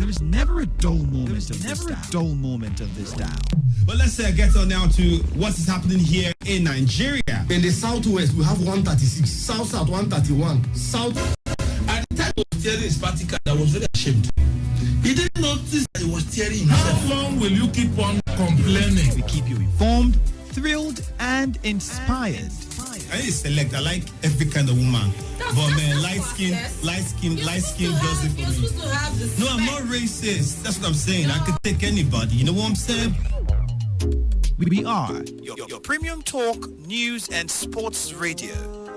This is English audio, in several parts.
is never a dull moment of this dial. Dull moment of this dial. But let's get on now to what is happening here in Nigeria. In the southwest, we have 136, south 131, south. At the time he was tearing his party card, I was very ashamed. He didn't notice that he was tearing himself. How long will you keep on complaining? We keep you informed, thrilled, and inspired. I need to select. I like every kind of woman. But man, light skin does it for me. No, I'm not racist. That's what I'm saying. No. I could take anybody. You know what I'm saying? We are your premium talk, news, and sports radio.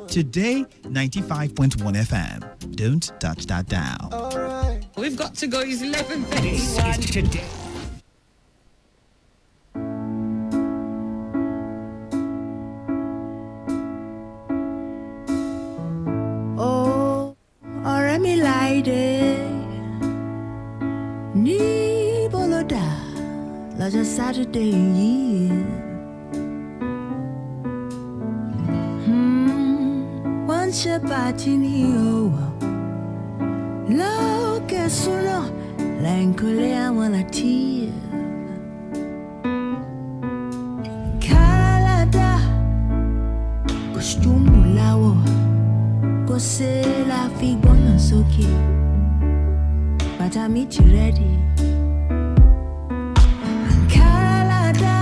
Today, 95.1 FM. Don't touch that dial. All right. We've got to go. It's 11:31. This is Today. Oh, ọ̀rẹ́ mi láìdé ní bọ́lọ́dà lọ́jọ́ Saturday yìí. Wọ́n ń ṣe pàtí ní òwò lókè súná lẹ́yìnkùlé àwọn láti. Káládà kòstúmù láwọ̀. C'est la fille bonne soki, but I meet you ready. Canada,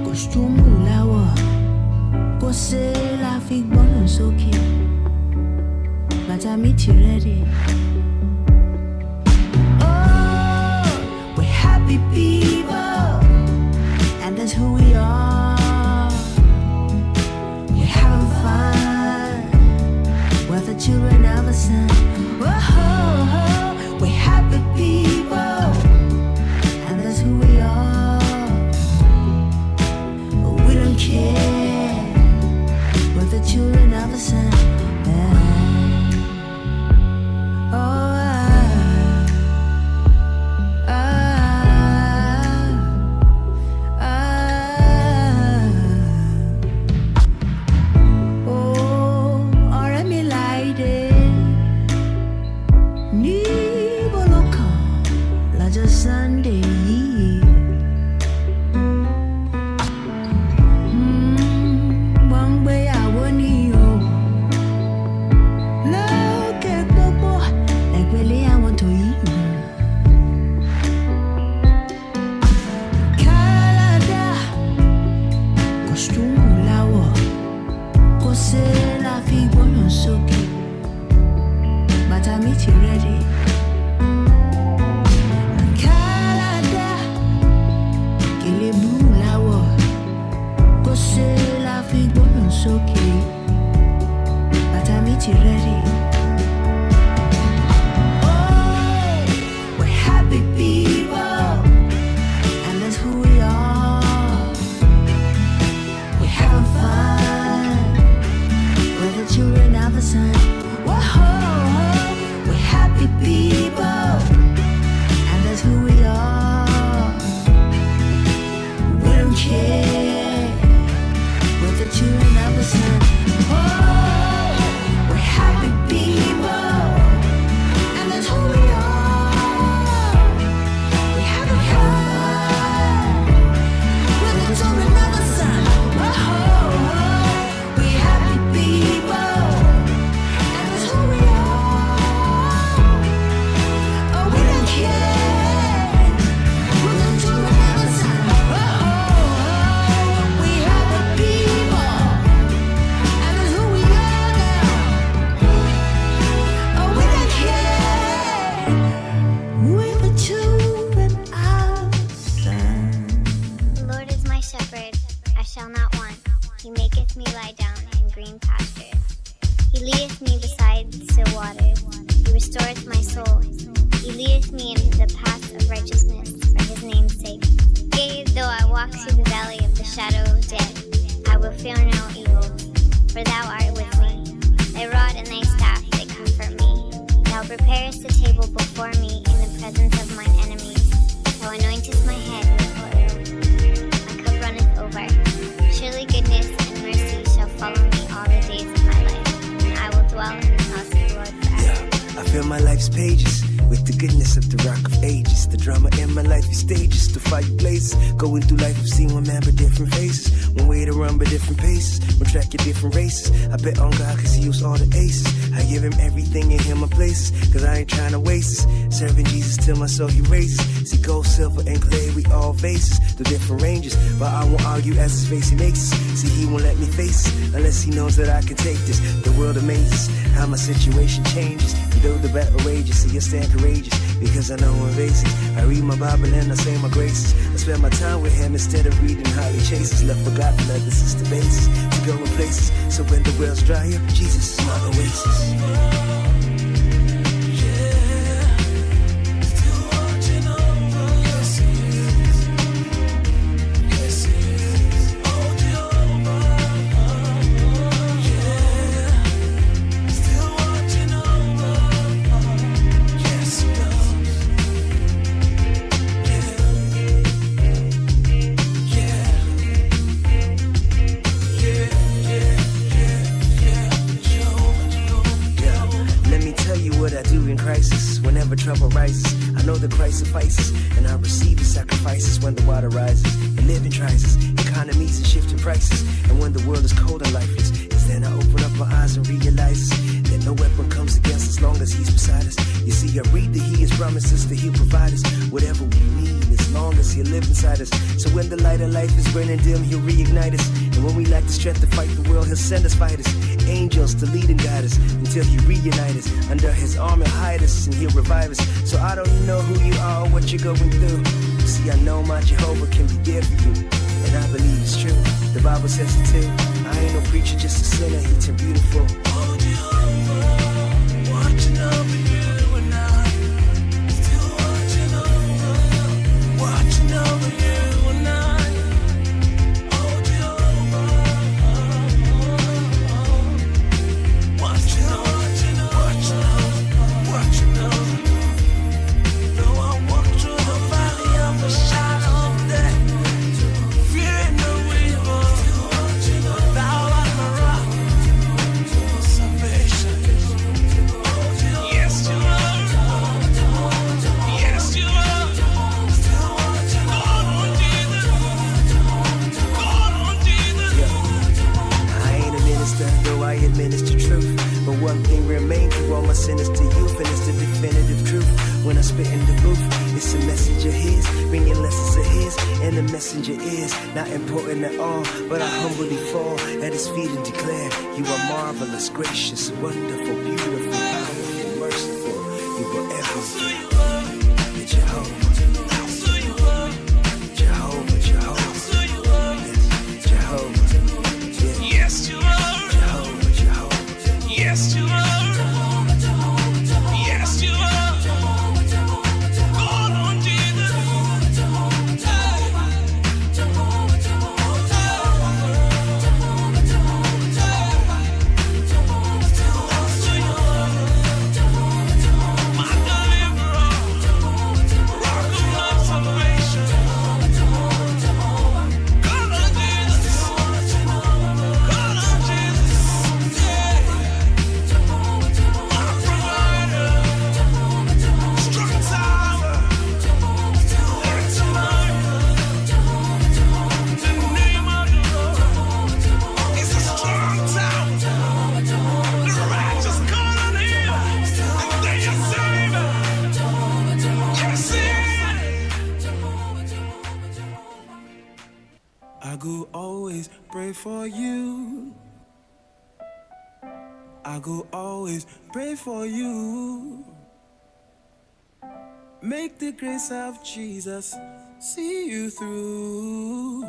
costume lawa, c'est la fille bonne soki, but I meet you ready. Oh, we're happy people, and that's who we are. We're having fun. We're the children of the sun. Whoa, we're happy people, and that's who we are. We don't care. We're the children of the sun. Fill my life's pages with the goodness of the rock of ages. The drama in my life is stages to fight places. Going through life, I've seen one man but different faces. One way to run but different paces. One track at different races. I bet on God cause he used all the aces. I give him everything in him my places, cause I ain't trying to waste this. Serving Jesus till my soul he raises. See gold, silver, and clay, we all vases. The different ranges, but I won't argue as his face he makes us. See he won't let me face it, unless he knows that I can take this. The world amazes, how my situation changes. Though the battle rages, see I stand courageous, because I know I'm basic. I read my Bible and I say my graces. I spend my time with him instead of reading highly chases. Left forgotten that this is the basis to go in places. So when the wells dry up, Jesus is my oasis. Trouble rises, I know the Christ suffices, and I receive his sacrifices when the water rises. And living rises, economies and shifting prices. And when the world is cold and lifeless, it's then I open up my eyes and realize that no weapon comes against us as long as he's beside us. You see, I read that he has promised us that he'll provide us whatever we need as long as he'll live inside us. So when the light of life is burning dim, he'll reignite us. And when we lack the strength to fight the world, he'll send us fighters, angels to lead and guide us until he reunite us. Under his arm he'll hide us and he'll revive us. So I don't know who you are or what you're going through. See, I know my Jehovah can be there for you, and I believe it's true. The Bible says it too. I ain't no preacher, just a sinner. He's too beautiful. Oh, Jehovah, watching over you and I. Still watching over you and I. Oh, Jehovah, watching over. Though I walk through the valley of the shadow of death, fearing no evil, thou art my rock, salvation. Yes, you are. Yes, you are. God on Jesus. God on Jesus. I ain't a minister, though I administer truth. But one thing remains through all my sinister youth, and it's the definitive truth. When I spit in the booth, it's a message of his, bringing lessons of his, and the messenger is not important at all. But I humbly fall at his feet and declare, you are marvelous, gracious, wonderful, beautiful, powerful, merciful. You are everything. You're Jehovah. Jehovah, Jehovah. Yes, Jehovah. Yes, you are. Jehovah, Jehovah. Yes, you are. Yes, you are. God on Jesus. My deliverer, rock of my salvation. God on Jesus. God on Jesus. My provider, strong tower. It's mine. The name of the Lord is a strong tower. The righteous call on him, and they are saved. Yes, I go always pray for you. I go always pray for you. Make the grace of Jesus see you through.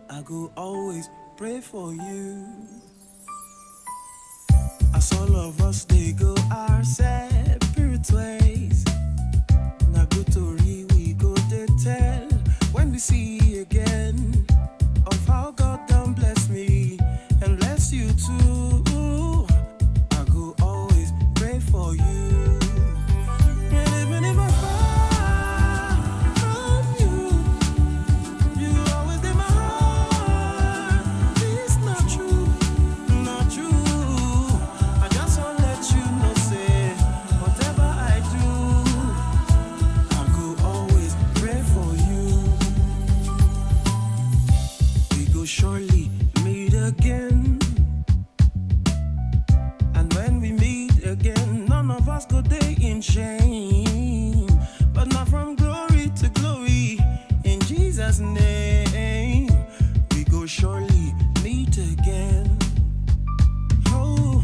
I go always pray for you. As all of us, they go our separate ways. Na good story we go to tell when we see again of how God done bless me and bless you too. I go always pray for you. And even if I fall from you, you always in my heart. It's not true, not true. I just want to let you know, say, whatever I do, us go day in shame, but not from glory to glory. In Jesus' name, we go surely meet again. Oh,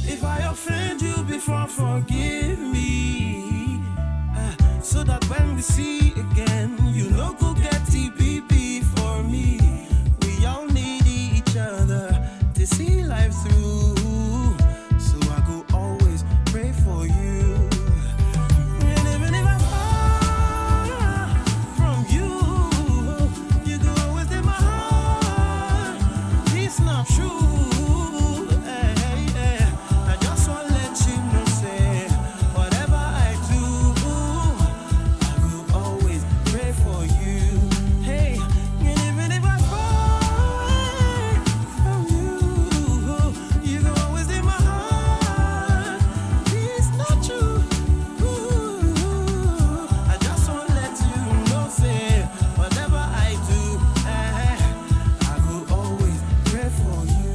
if I offend you before, forgive me, so that when we see again, you know go get TPP for me. We all need each other to see life through, so I go always pray for you. And even if I fall from you, you go always in my heart. It's not true. I just want to let you know, say, whatever I do, I will always pray for you. Hey, and even if I fall from you, you go always in my heart. It's not true. I just want to let you know, say, whatever I do, I will always pray for you.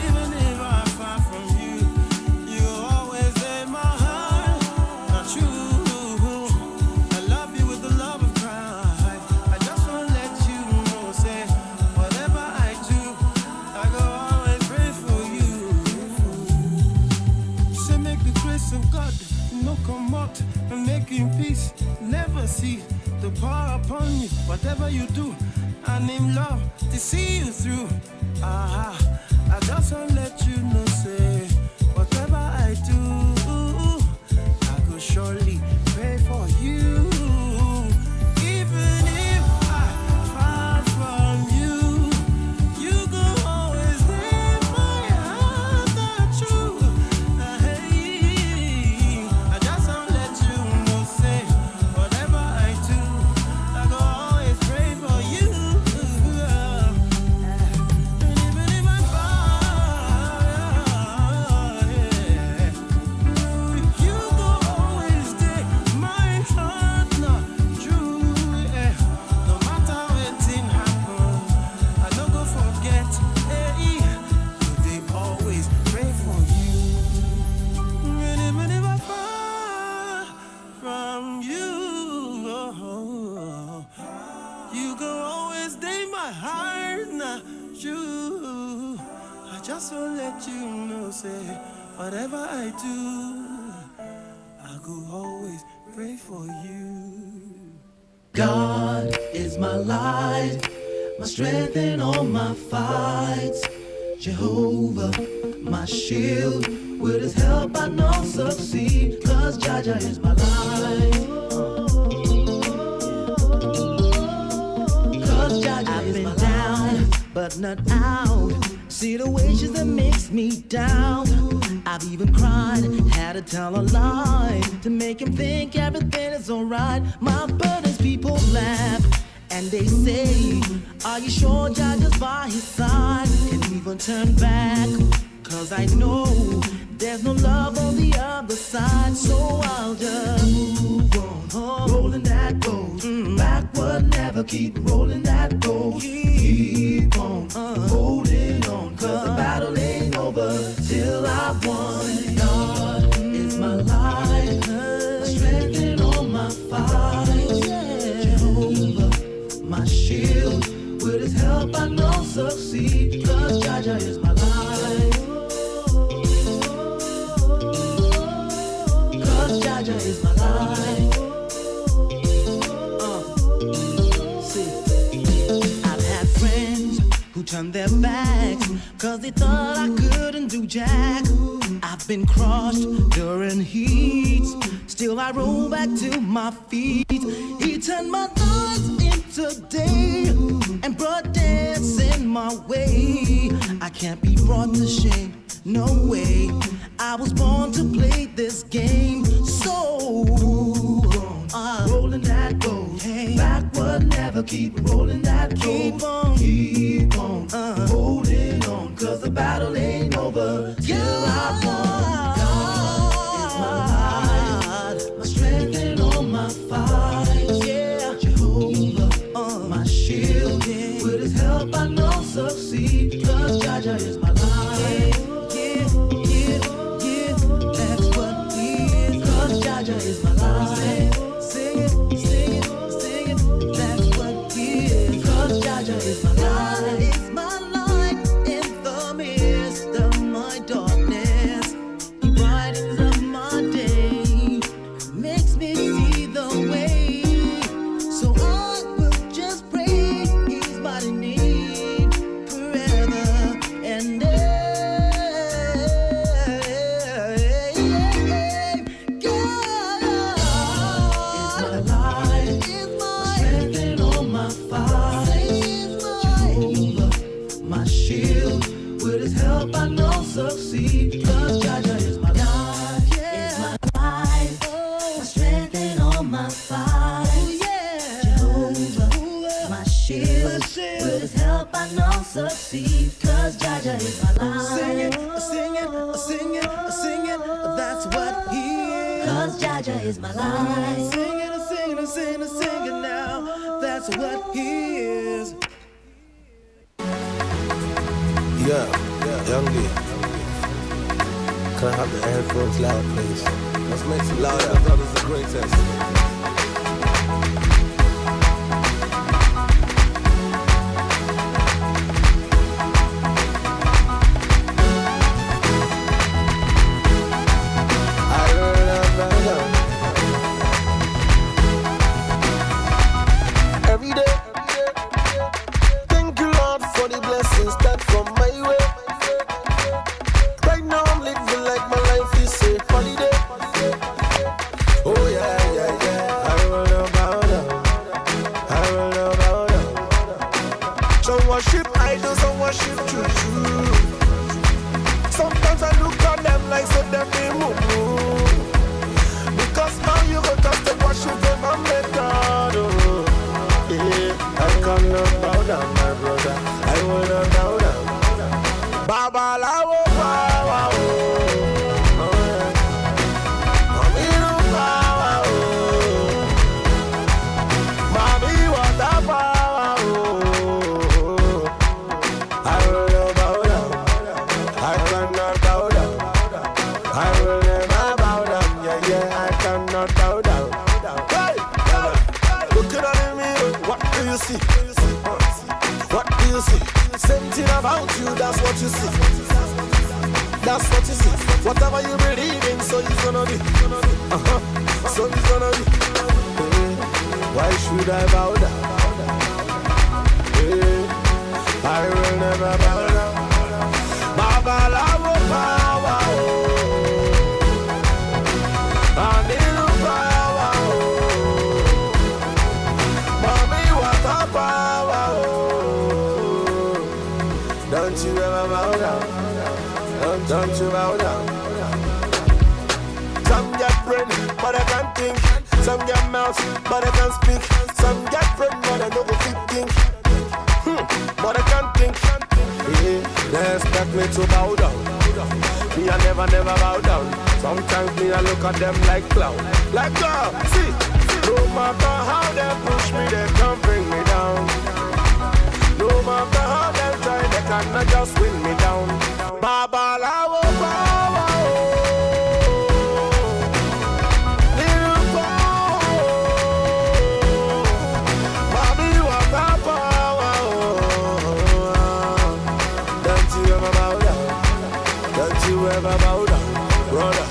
Even if I'm far from you, you're always in my heart. Not true. I love you with the love of Christ. I just want to let you know, say, whatever I do, I go always pray for you. Say, make the grace of God no come out and making peace. Never see the power upon you. Whatever you do, and in love to see you through. I just want to let you know, say, whatever I do, I go surely pray for you. Even if I far from you, you go always in my heart. That's true. I just want to let you know, say, whatever I do, I go always pray for you. And even if I fall, you go always stay my heart. Not true. No matter wetin happen, I no go forget. They always pray for you. And even if I fall from you, you go always stay my heart. Not true. I just want to let you know, say, whatever I do, I go always pray for you. God is my light, my strength in all my fights. Jehovah, my shield, with his help I know succeed. Cause Jaja is my light. Cause Jaja is my light. But not out. Situations that makes me down. I've even cried, had to tell a lie to make him think everything is alright. My burdens people laugh and they say, are you sure Jaja's by his side? Can't even turn back, cause I know there's no love on the other side. So I'll just move on, rolling that boat. Backward never, keep rolling that boat. Keep on holding on, cause the battle ain't over till I've won. God is my life, my strength in all my fights. Jehovah, my shield, with his help I know succeed. Cause Jaja is my life. Cause Jaja is my life. See, I've had friends who turned their backs cause they thought I couldn't do jack. I've been crushed during heats, still I roll back to my feet. He turned my nights into day and brought dance in my way. I can't be brought to shame, no way. I was born to play this game. So rolling that boat, backward never, keep rolling that boat. Keep on holding on, cause the battle ain't over till I won. God is my light, my strength in all my fights. Yeah, Jehovah, my shield, with his help I know succeed. Cause Jaja is my life. Yeah, help I know succeed. Cause Jaja is my life, it's my life, my strength and all my fight. Jehovah, my shield, with his help I know succeed. Cause Jaja is my life. Sing it, sing it, sing it, sing it, that's what he is. Cause Jaja is my life. Sing it, sing it, sing it, sing it now, that's what he is. Yeah, young D. Can I have the headphones loud, please? Let's make it louder. I thought it was the greatest. Every day, thank you, Lord, for the blessings that come my way. Right now, I'm living like my life is a holiday. Oh, yeah, yeah, yeah. I will not bow down. I will not bow down. Some worship idols, some worship true. Sometimes I look at them like so them they move. Because how you go just to worship them, I'm God. Yeah, I cannot bow down, my brother. I will not bow down. Baba Lawo, Baba, oh, yeah. Aminu, Baba, oh, Mami, what a power, oh. I will not bow down. I cannot bow down. I will never bow down. Yeah, yeah, I cannot bow down. Hey, looking at me, what do you see? What do you see? Same thing about you, that's what you see. That's what you see. Whatever you believe in, so it's gonna be. So it's gonna be. Hey, why should I bow down? Hey, I will never bow down. Baba Lawo power, oh. Aminu power, oh. Mami, what a power, oh. Don't you ever bow down. Don't you bow down. Some get brain, but I can't think. Some get mouth, but I can't speak. Some get brain, but I don't think. But I can't think. Yeah, they expect me to bow down. Me I never bow down. Sometimes me I look at them like clown. Like God, see. No matter how they push me, they can't bring me down. No matter how they try, they cannot just win me down. Baba Lawo power, oh. Little power, oh. Mami, what a power, oh. Don't you ever bow down. Don't you ever bow down, brother.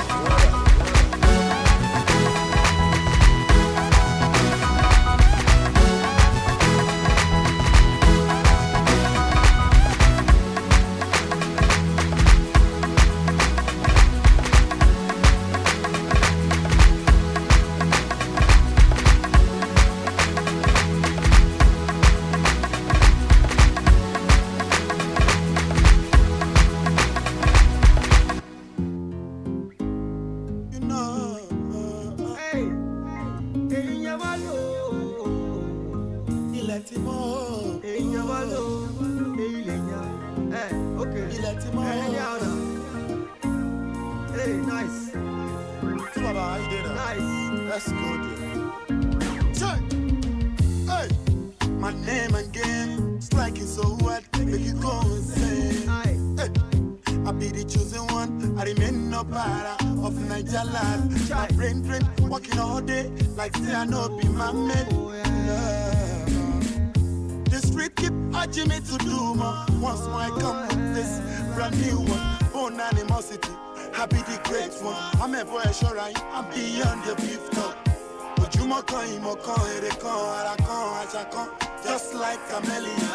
Just like Camellia.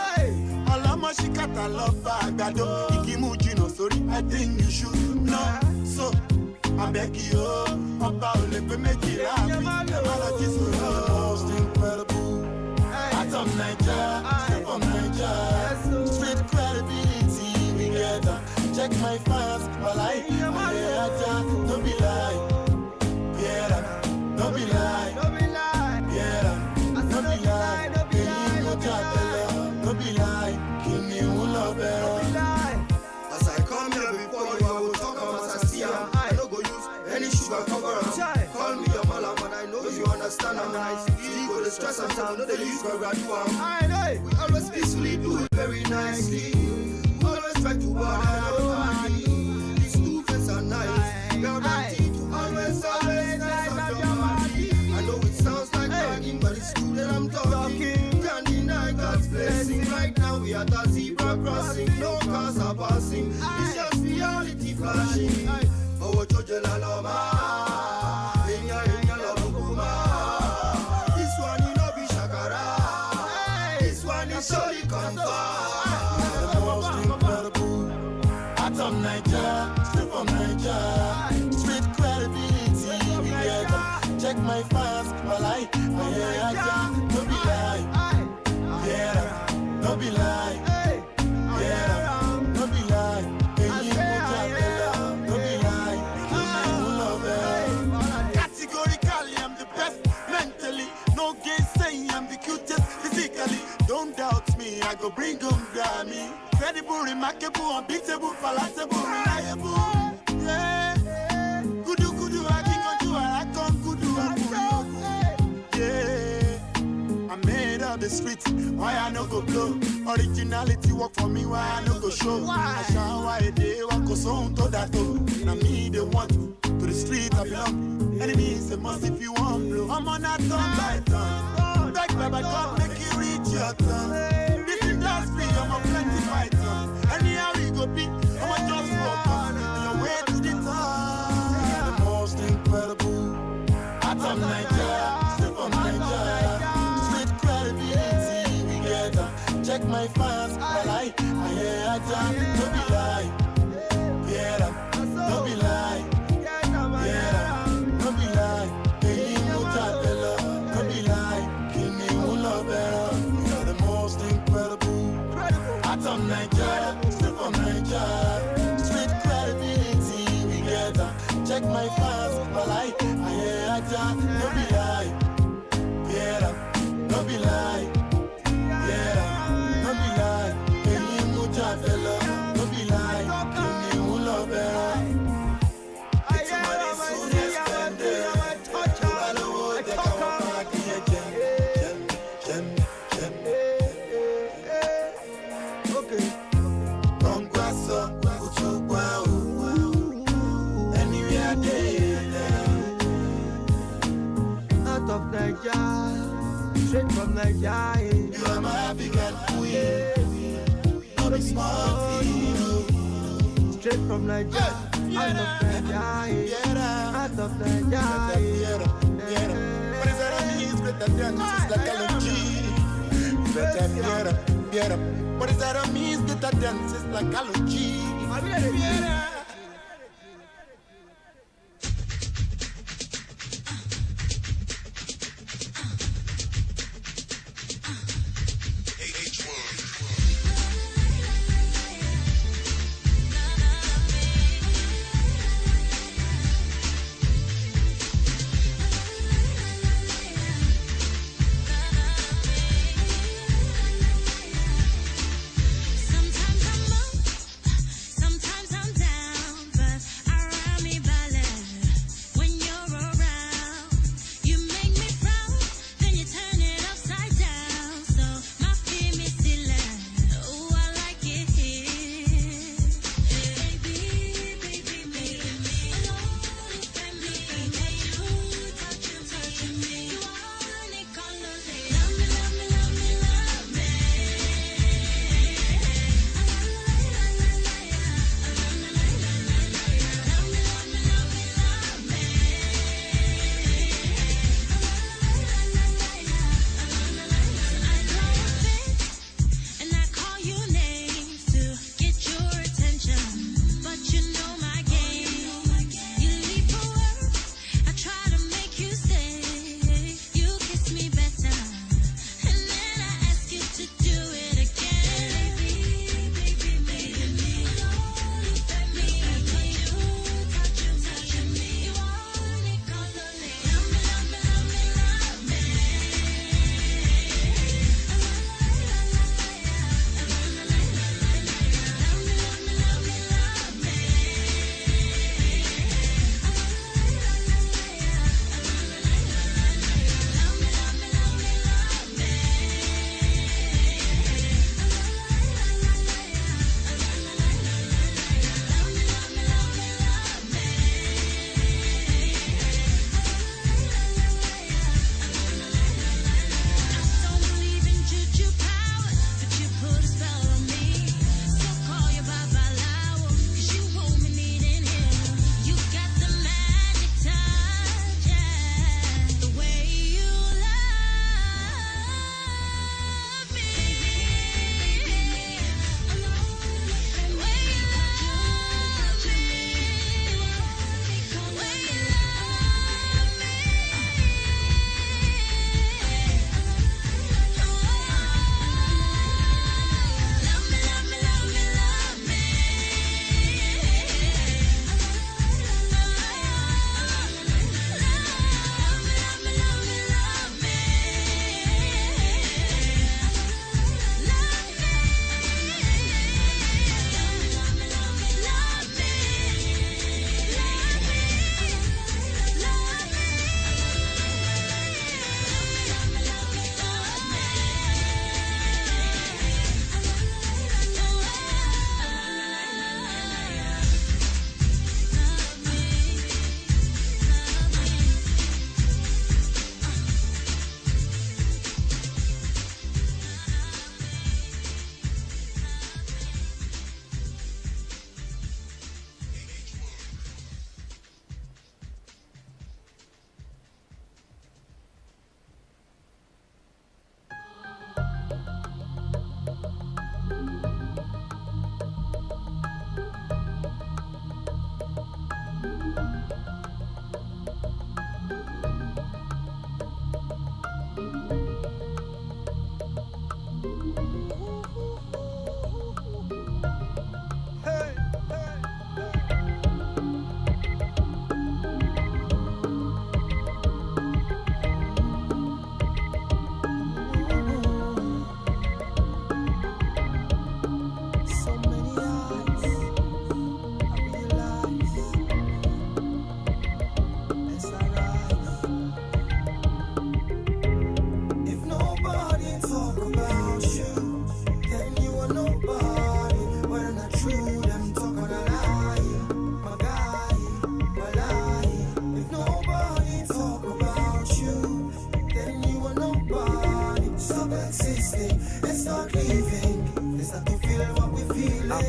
Alama shikata love bagado. Ikimuji no sorry, I think you should know. So I beg you, Papa ole pe meji rapi. Apology so most incredible. Atom Niger, step on Niger. Street credibility, we get check my fans, my life. Don't be lie, yeah, don't be lie, yeah, don't be lie, don't be lie, give me one love, as I come here before you, I will talk as I see her. I no go use any sugar cover up. Call me your malam, and I know you understand. I'm nice. You go to stress and time, no they use cover do am. We always peacefully do it very nicely. We always try to bother nobody. These two friends are nice. They're ready to always nice on your body. I know it sounds like bragging, but it's true that I'm talking. Can't deny God's blessing. Right now we are the zebra crossing. No cars are passing. It's just reality flashing. Oh, Jojo la loma. This one you know be shakara. This one is surely confirmed. The most incredible. Atom Niger, strip from Niger. Street credibility, we get them. Check my fans, my life, my hair, don't be lie. Yeah, don't be lie. Yeah, don't be lie. Don't be lie. Categorically, I'm the best mentally. No gainsaying, I'm the cutest physically. Don't doubt me, I go bring them Grammy. Credible, remarkable, unbeatable, palatable, reliable. Yeah, kudu, I kick on you, I come kudu, yeah. I made up the streets, why I no go blow? Originality work for me, why I no go show? I shine why they walk go so to that door. Now me they want to the street I belong. Enemies a must if you want blow. I'm on a turn by turn. Back by God make you reach your turn. This industry I'm a plenty fighter. Anyhow we go beat, I'm a just walk on your way to the top. The most incredible. Atom Niger, step on Niger. Street credibility we get them. Check my fans, my life, my hair, don't be lie. Yeah, don't be lie. Yeah, don't be lie. Hey, don't be lie. Give me one love, you're the most incredible. Atom Niger, step on Niger. Street credibility, we get them. Check my fans, my life, my hair, don't be lie. Yeah, don't be lie. Yeah, don't be lie. Hey, don't be lie. Give me one love, straight from Nigeria. You are my African queen. I'm a smart straight from Nigeria. Out of Nigeria. Out of Nigeria. What is that I mean? It's better than this like a G. Better. What is that I mean? It's better than this like a G. Sometimes I'm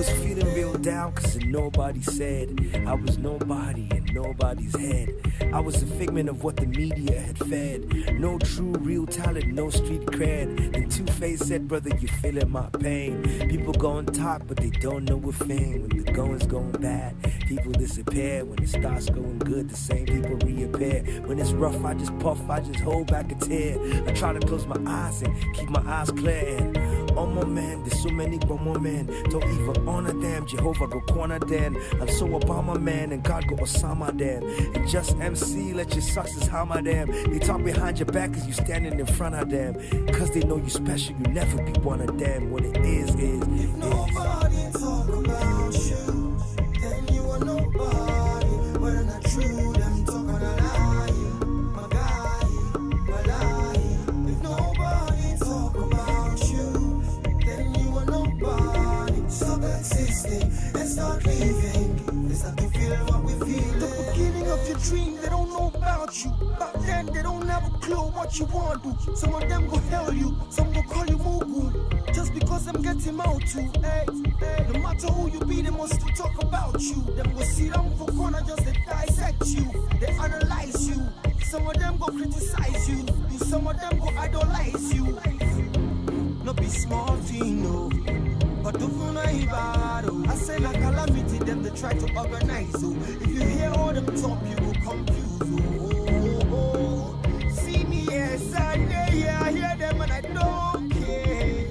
was feeling real down cause nobody said I was nobody in nobody's head. I was a figment of what the media had fed. No true real talent, no street cred. And Two-Face said, brother, you feeling my pain. People go on top but they don't know what fame. When the going's going bad, people disappear. When it starts going good, the same people reappear. When it's rough, I just puff, I just hold back a tear. I try to close my eyes and keep my eyes clear. And oh my man, there's so many one more men. Don't even honor them. Jehovah go corner then. I'm so Obama man and God go Osama then. And just MC, let your success hammer them. They talk behind your back cause you standing in front of them. Cause they know you special, you never be one of them. What it is. If nobody talk about you, then you are nobody. Whether not true, them talk on a lie. My guy, my lie. If nobody talk about you, then you are nobody. Stop existing and start living. They start to feel what we feel. The beginning of your dream, they don't know about you. Back then, they don't have a clue what you want to. Some of them go tell you, some go call you Mugu. Just because I'm getting out too, hey. No matter who you be, they must still talk about you. Them go sit down for corner just to dissect you. They analyze you. Some of them go criticize you. Some of them go idolize you. No be small thing, no. But don't feel bad. I say like calamity, them they try to organize. So if you hear all them talk, you will confuse. Oh. See me here Sunday, yeah, I hear them and I don't care.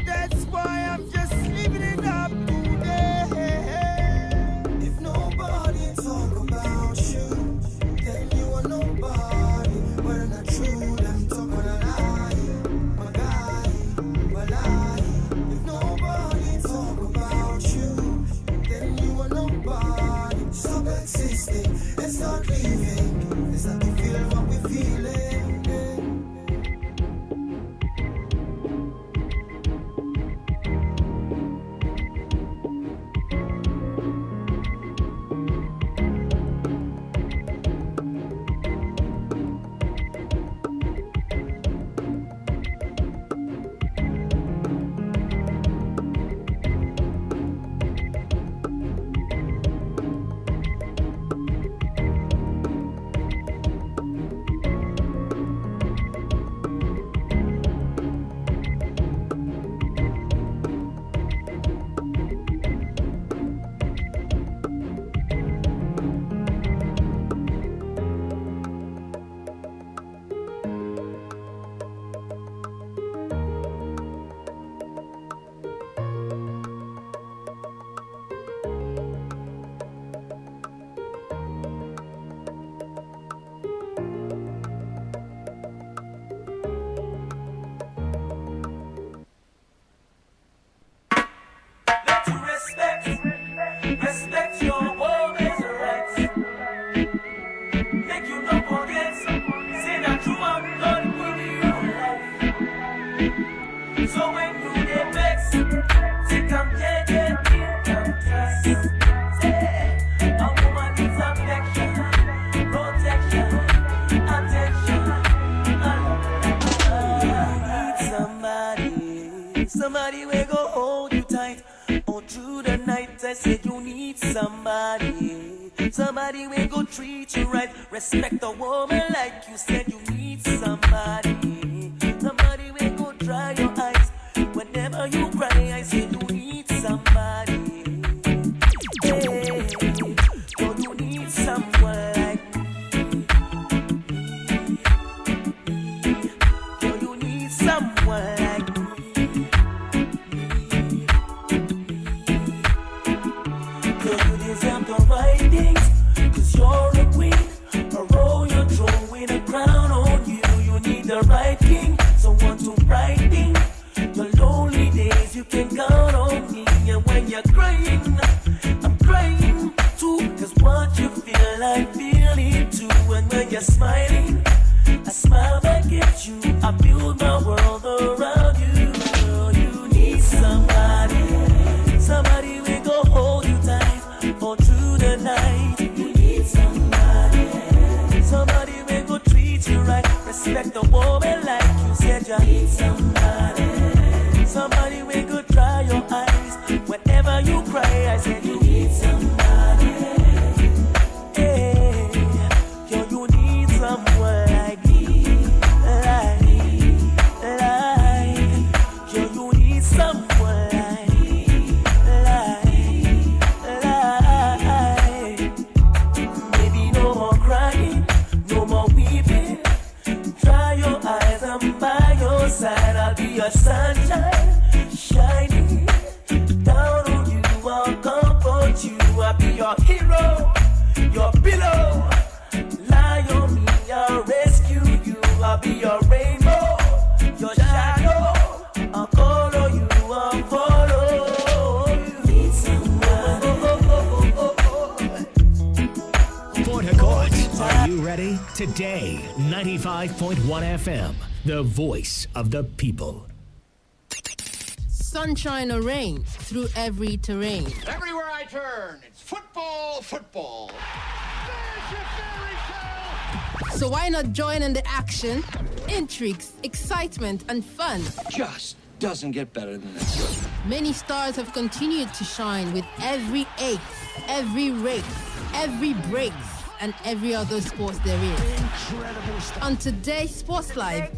That's why I'm just living it up today. If nobody talk about you, then you are nobody. Whether not true, them talk on a lie. My guy, my lie. If nobody talk about you, then you are nobody. Stop existing and start living. It's not to feel what we're feeling. Respect your woman's rights. Make you not forget. Say that you are not with your life. So when you get vexed, sit and get in trust. A woman needs affection, protection, attention. You need somebody will go hold you tight. Through the night, I said you need somebody will go treat you right. Respect a woman like you said you need somebody will go dry your eyes. Whenever you cry, I said you need somebody. Hey, so you need someone like me. So you need someone like me. The right things, cause you're a queen, a royal throne with a crown on you. You need the right king, someone to brighten the lonely days. You can count on me, and when you're crying, I'm crying too. Cause what you feel, I feel it too. And when you're smiling, I smile back at you. I build my world around you. You need somebody will go hold you tight all through the night. You need somebody will go treat you right. Respect the woman like you said you need somebody will go dry your eyes whenever I'll be your hero, your pillow. Lie on me, I'll rescue you. I'll be your rainbow, your shadow. I'll follow you, I'll follow you. Port Harcourt, are you ready? Today, 95.1 FM, the voice of the people. Sunshine or rain, through every terrain. Everywhere I turn, it's football, football. There's your fairy tale. So why not join in the action, intrigues, excitement, and fun? Just doesn't get better than this. Many stars have continued to shine with every ace, every race, every break, and every other sports there is. On today's Sports Live,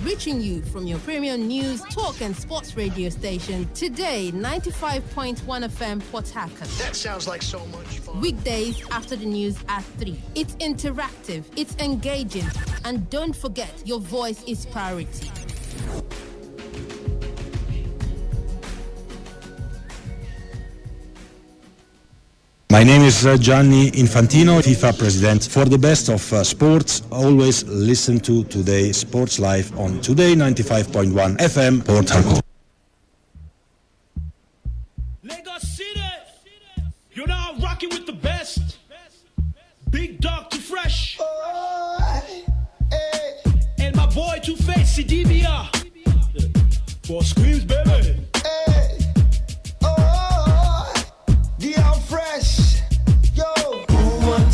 reaching you from your premium news, talk and sports radio station, Today 95.1 FM Port Harcourt. That sounds like so much fun. Weekdays after the news at 3. It's interactive, it's engaging, and don't forget, your voice is priority. My name is Gianni Infantino, FIFA president. For the best of sports, always listen to Today Sports Live on Today 95.1 FM, Port Harcourt. Lagos City, you're now rocking with the best. Big Dog to Fresh. And my boy to Face CDBR. For screams, baby.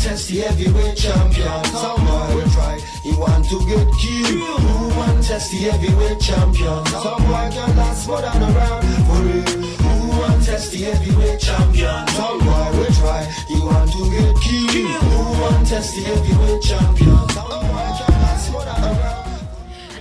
Test the heavyweight champion. Someone will try, he want to get killed. Who want test the heavyweight champion? Someone can last more than a round for real. Who want test the heavyweight champion? Someone will try, he want to get killed. Who want test the heavyweight champion? Someone can last more than a round.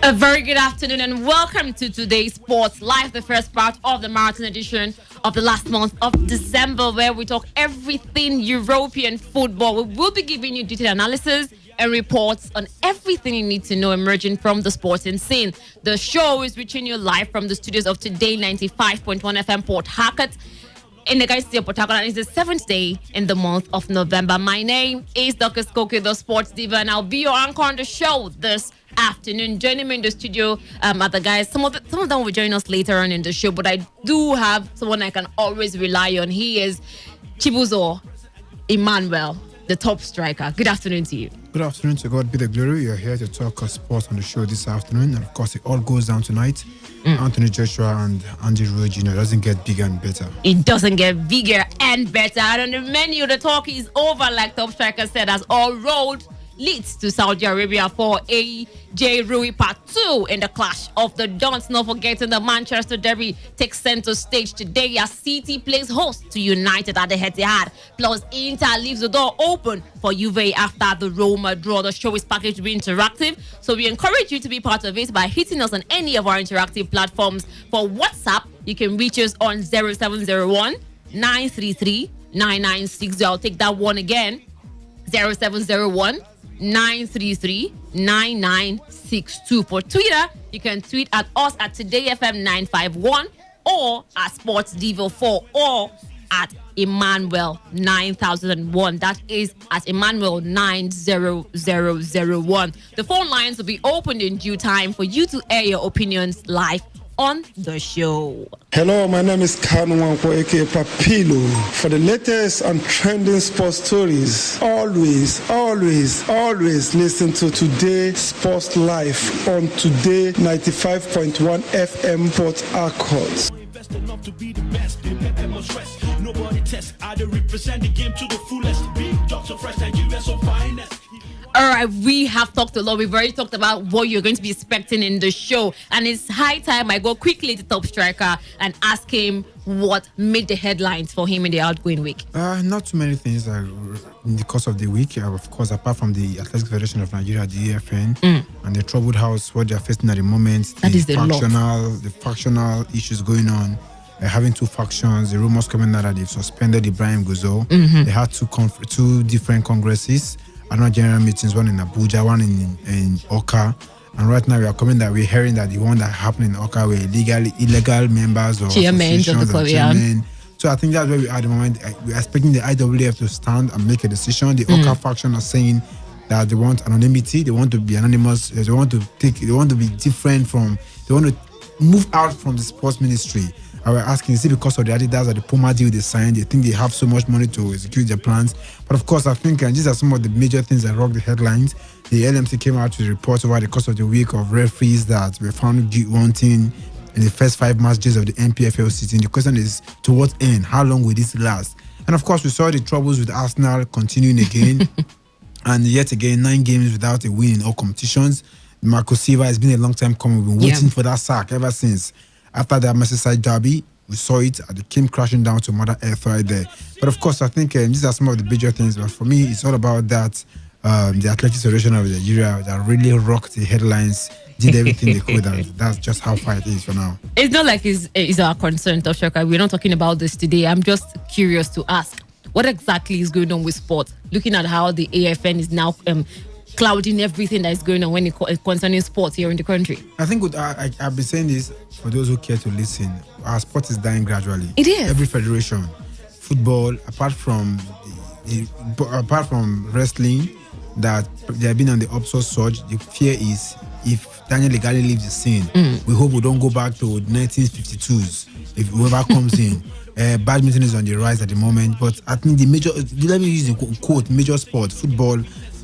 A very good afternoon and welcome to Today's Sports Live, the first part of the marathon edition of the last month of December, where we talk everything European football. We will be giving you detailed analysis and reports on everything you need to know emerging from the sporting scene. The show is reaching you live from the studios of Today 95.1 FM Port Harcourt in the City of Port Harcourt, and it's the 7th day in the month of November. My name is Dr. Skoke, the sports diva, and I'll be your anchor on the show this afternoon. Joining me in the studio are the guys. Some of them will join us later on in the show, but I do have someone I can always rely on. He is Chibuzo Emmanuel, the top striker. Good afternoon to you. Good afternoon, to God be the glory. You're here to talk sports on the show this afternoon, and of course it all goes down tonight. Anthony Joshua and Andy Rowe Jr. doesn't get bigger and better. It doesn't get bigger and better. And on the menu, the talk is over, like top striker said, as all road leads to Saudi Arabia for AJ Rui Part 2 in the clash of the Dons. Not forgetting the Manchester Derby takes center stage today as City plays host to United at the Etihad. Plus, Inter leaves the door open for Juve after the Roma draw. The show is packaged to be interactive, so we encourage you to be part of it by hitting us on any of our interactive platforms. For WhatsApp, you can reach us on 0701 933 9960. I'll take that one again. 0701 933 9962. For Twitter, you can tweet at us at TodayFM951 or at SportsDevo4 or at Emmanuel 9001. That is at Emmanuel 90001. The phone lines will be opened in due time for you to air your opinions live on the show. Hello, my name is Kanu Wanko, aka Papilo. For the latest and trending sports stories, always listen to Today Sports Live on Today 95.1 FM Port Harcourt. Enough to be the best, they Pepe must rest. Nobody test, I represent the game to the fullest. Big dogs of fresh Nigeria's so finest. All right, we have talked a lot. We've already talked about what you're going to be expecting in the show. And it's high time I go quickly to top striker and ask him what made the headlines for him in the outgoing week. Not too many things in the course of the week. Of course, apart from the Athletic Federation of Nigeria, the AFN, and the troubled house, what they're facing at the moment. The factional issues going on. Having two factions, the rumors coming out that they've suspended Ibrahim Guzo. They had two different congresses. Annual general meetings, one in Abuja, one in Oka, and right now we're hearing that the one that happened in Oka were illegal members or chairmen of the club, chairmen. So I think that's where we are at the moment. We're expecting the IWF to stand and make a decision. The Oka faction are saying that they want anonymity, they want to be anonymous, they want to be different from, they want to move out from the sports ministry. I was asking, is it because of the Adidas or the Puma deal they signed? They think they have so much money to execute their plans. But of course, I think these are some of the major things that rock the headlines. The LMC came out with reports over the course of the week of referees that were found wanting in the first 5 matches of the NPFL season. The question is, to what end? How long will this last? And of course, we saw the troubles with Arsenal continuing again. And yet again, 9 games without a win in all competitions. Marco Silva has been a long time coming. We've been waiting for that sack ever since. After that Merseyside derby, we saw it. They came crashing down to Mother Earth right there. But of course, I think these are some of the major things. But for me, it's all about that. The Athletics Federation of Nigeria that really rocked the headlines, did everything they could, and that's just how far it is for now. It's not like it's our concern, Toshaka. We're not talking about this today. I'm just curious to ask, what exactly is going on with sport? Looking at how the AFN is now clouding everything that is going on when it concerning sports here in the country. I think I've been saying this for those who care to listen. Our sport is dying gradually. It is. Every federation, football, apart from wrestling, that they have been on the upswing surge. The fear is if Daniel Legale leaves the scene, we hope we don't go back to 1952s. If whoever comes in. Badminton is on the rise at the moment, but I think the major, let me use the quote, major sport, football,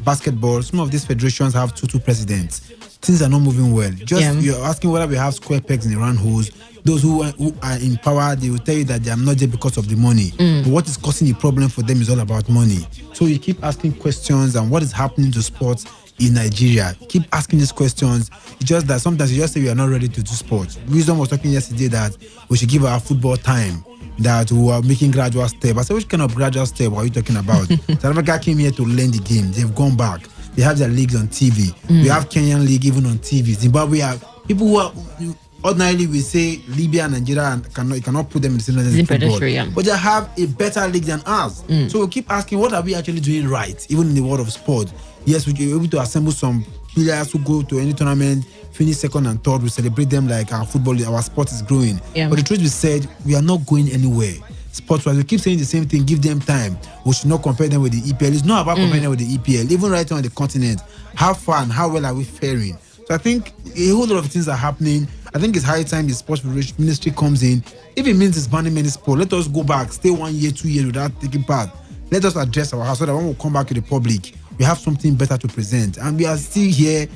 basketball, some of these federations have two presidents. Things are not moving well. You're asking whether we have square pegs in the round holes. Those who are in power, they will tell you that they are not there because of the money. But what is causing the problem for them is all about money. So you keep asking questions, and what is happening to sports in Nigeria? Keep asking these questions. It's just that sometimes you just say we are not ready to do sports. Wisdom was talking yesterday that we should give our football time, that we are making gradual step. I said, which kind of gradual step are you talking about? South Africa came here to learn the game. They've gone back. They have their leagues on TV. We have Kenyan league even on TV. Zimbabwe have people who are ordinarily we say Libya and Nigeria, and you cannot put them in the same level as football. But they have a better league than us. So we keep asking, what are we actually doing right, even in the world of sport? Yes, we are able to assemble some players who go to any tournament, finish second and third. We celebrate them like our sport is growing. But the truth be said, we are not going anywhere. Sports-wise, we keep saying the same thing, give them time. We should not compare them with the EPL. It's not about comparing them with the EPL. Even right on the continent, how far and how well are we faring? So I think a whole lot of things are happening. I think it's high time the sports ministry comes in. If it means it's banning many sports, let us go back, stay 1 year, 2 years without taking part. Let us address our house so that when we come back to the public, we have something better to present. And we are still here.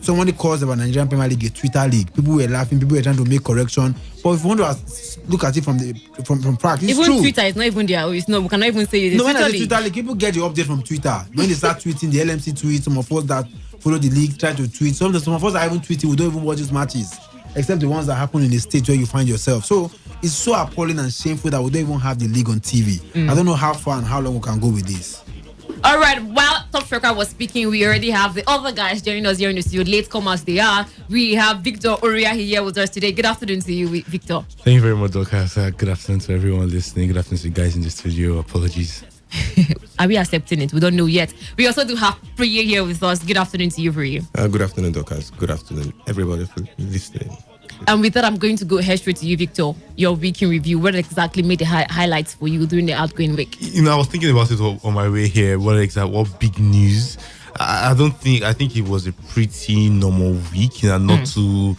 Somebody calls our Nigerian Premier League a Twitter league. People were laughing, people were trying to make correction. But if you want to look at it from practice, it's even true. Twitter is not even there. It's not, we cannot even say it. No, when I say Twitter league, people get the update from Twitter. When they start tweeting, the LMC tweets, some of us that follow the league try to tweet. Some of us are even tweeting, we don't even watch these matches, except the ones that happen in the state where you find yourself. So it's so appalling and shameful that we don't even have the league on TV. I don't know how far and how long we can go with this. All right, while Top Striker was speaking, we already have the other guys joining us here in the studio. Late comers they are. We have Victor Oria here with us today. Good afternoon to you, Victor. Thank you very much, Dorcas. Good afternoon to everyone listening. Good afternoon to you guys in the studio. Apologies. Are we accepting it? We don't know yet. We also do have Priya here with us. Good afternoon to you, Priya. Good afternoon, Dorcas. Good afternoon, everybody for listening. And with that, I'm going to go head straight to you, Victor. Your week in review. What exactly made the highlights for you during the outgoing week? I was thinking about it on my way here. What big news? I think it was a pretty normal week. Not too.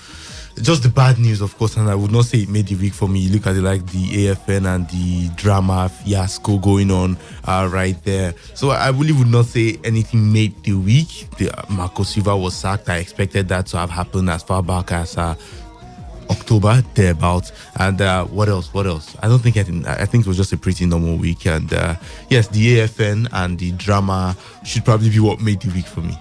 Just the bad news, of course, and I would not say it made the week for me. You look at it like the AFN and the drama fiasco going on right there. So I really would not say anything made the week. Marco Silva was sacked. I expected that to have happened as far back as October, thereabouts. And what else? I think it was just a pretty normal week. And yes, the AFN and the drama should probably be what made the week for me.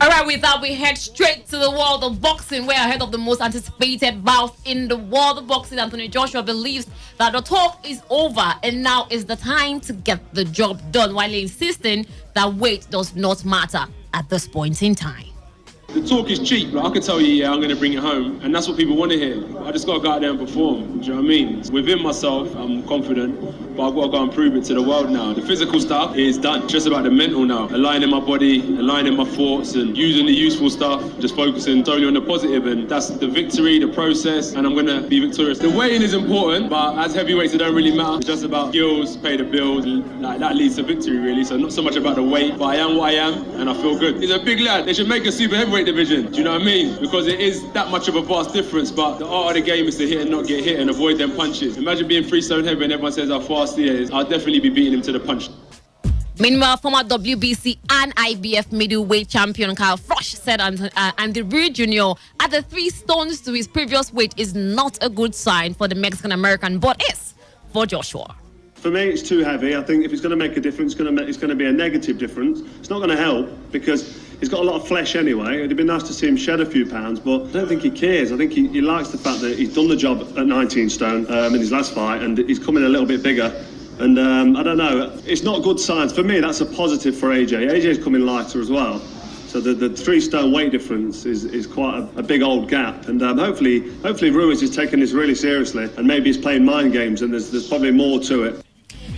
All right, with that, we head straight to the world of boxing. We're ahead of the most anticipated bout in the world of boxing. Anthony Joshua believes that the talk is over and now is the time to get the job done, while insisting that weight does not matter at this point in time. The talk is cheap, but I can tell you, yeah, I'm going to bring it home. And that's what people want to hear. I just got to go out there and perform. Do you know what I mean? Within myself, I'm confident, but I've got to go and prove it to the world now. The physical stuff is done. It's just about the mental now. Aligning my body, aligning my thoughts, and using the useful stuff. Just focusing solely on the positive. And that's the victory, the process, and I'm going to be victorious. The weighing is important, but as heavyweights, it don't really matter. It's just about skills, pay the bills. Like, that leads to victory, really. So not so much about the weight, but I am what I am, and I feel good. He's a big lad. They should make a super heavyweight division. Do you know what I mean? Because it is that much of a vast difference, but the art of the game is to hit and not get hit and avoid them punches. Imagine being 3 stone heavy and everyone says how fast he is. I'll definitely be beating him to the punch. Meanwhile, former WBC and IBF middleweight champion Kyle Frosh said Andy Ruiz Jr. at the 3 stones to his previous weight is not a good sign for the Mexican-American, but is for Joshua. For me, it's too heavy. I think if it's going to make a difference, it's going to be a negative difference. It's not going to help because he's got a lot of flesh anyway. It'd be nice to see him shed a few pounds, but I don't think he cares. I think he likes the fact that he's done the job at 19 stone in his last fight, and he's coming a little bit bigger. And I don't know, it's not good signs. For me, that's a positive for AJ. AJ's coming lighter as well. So the 3 stone weight difference is quite a big old gap. And hopefully Ruiz is taking this really seriously, and maybe he's playing mind games, and there's probably more to it.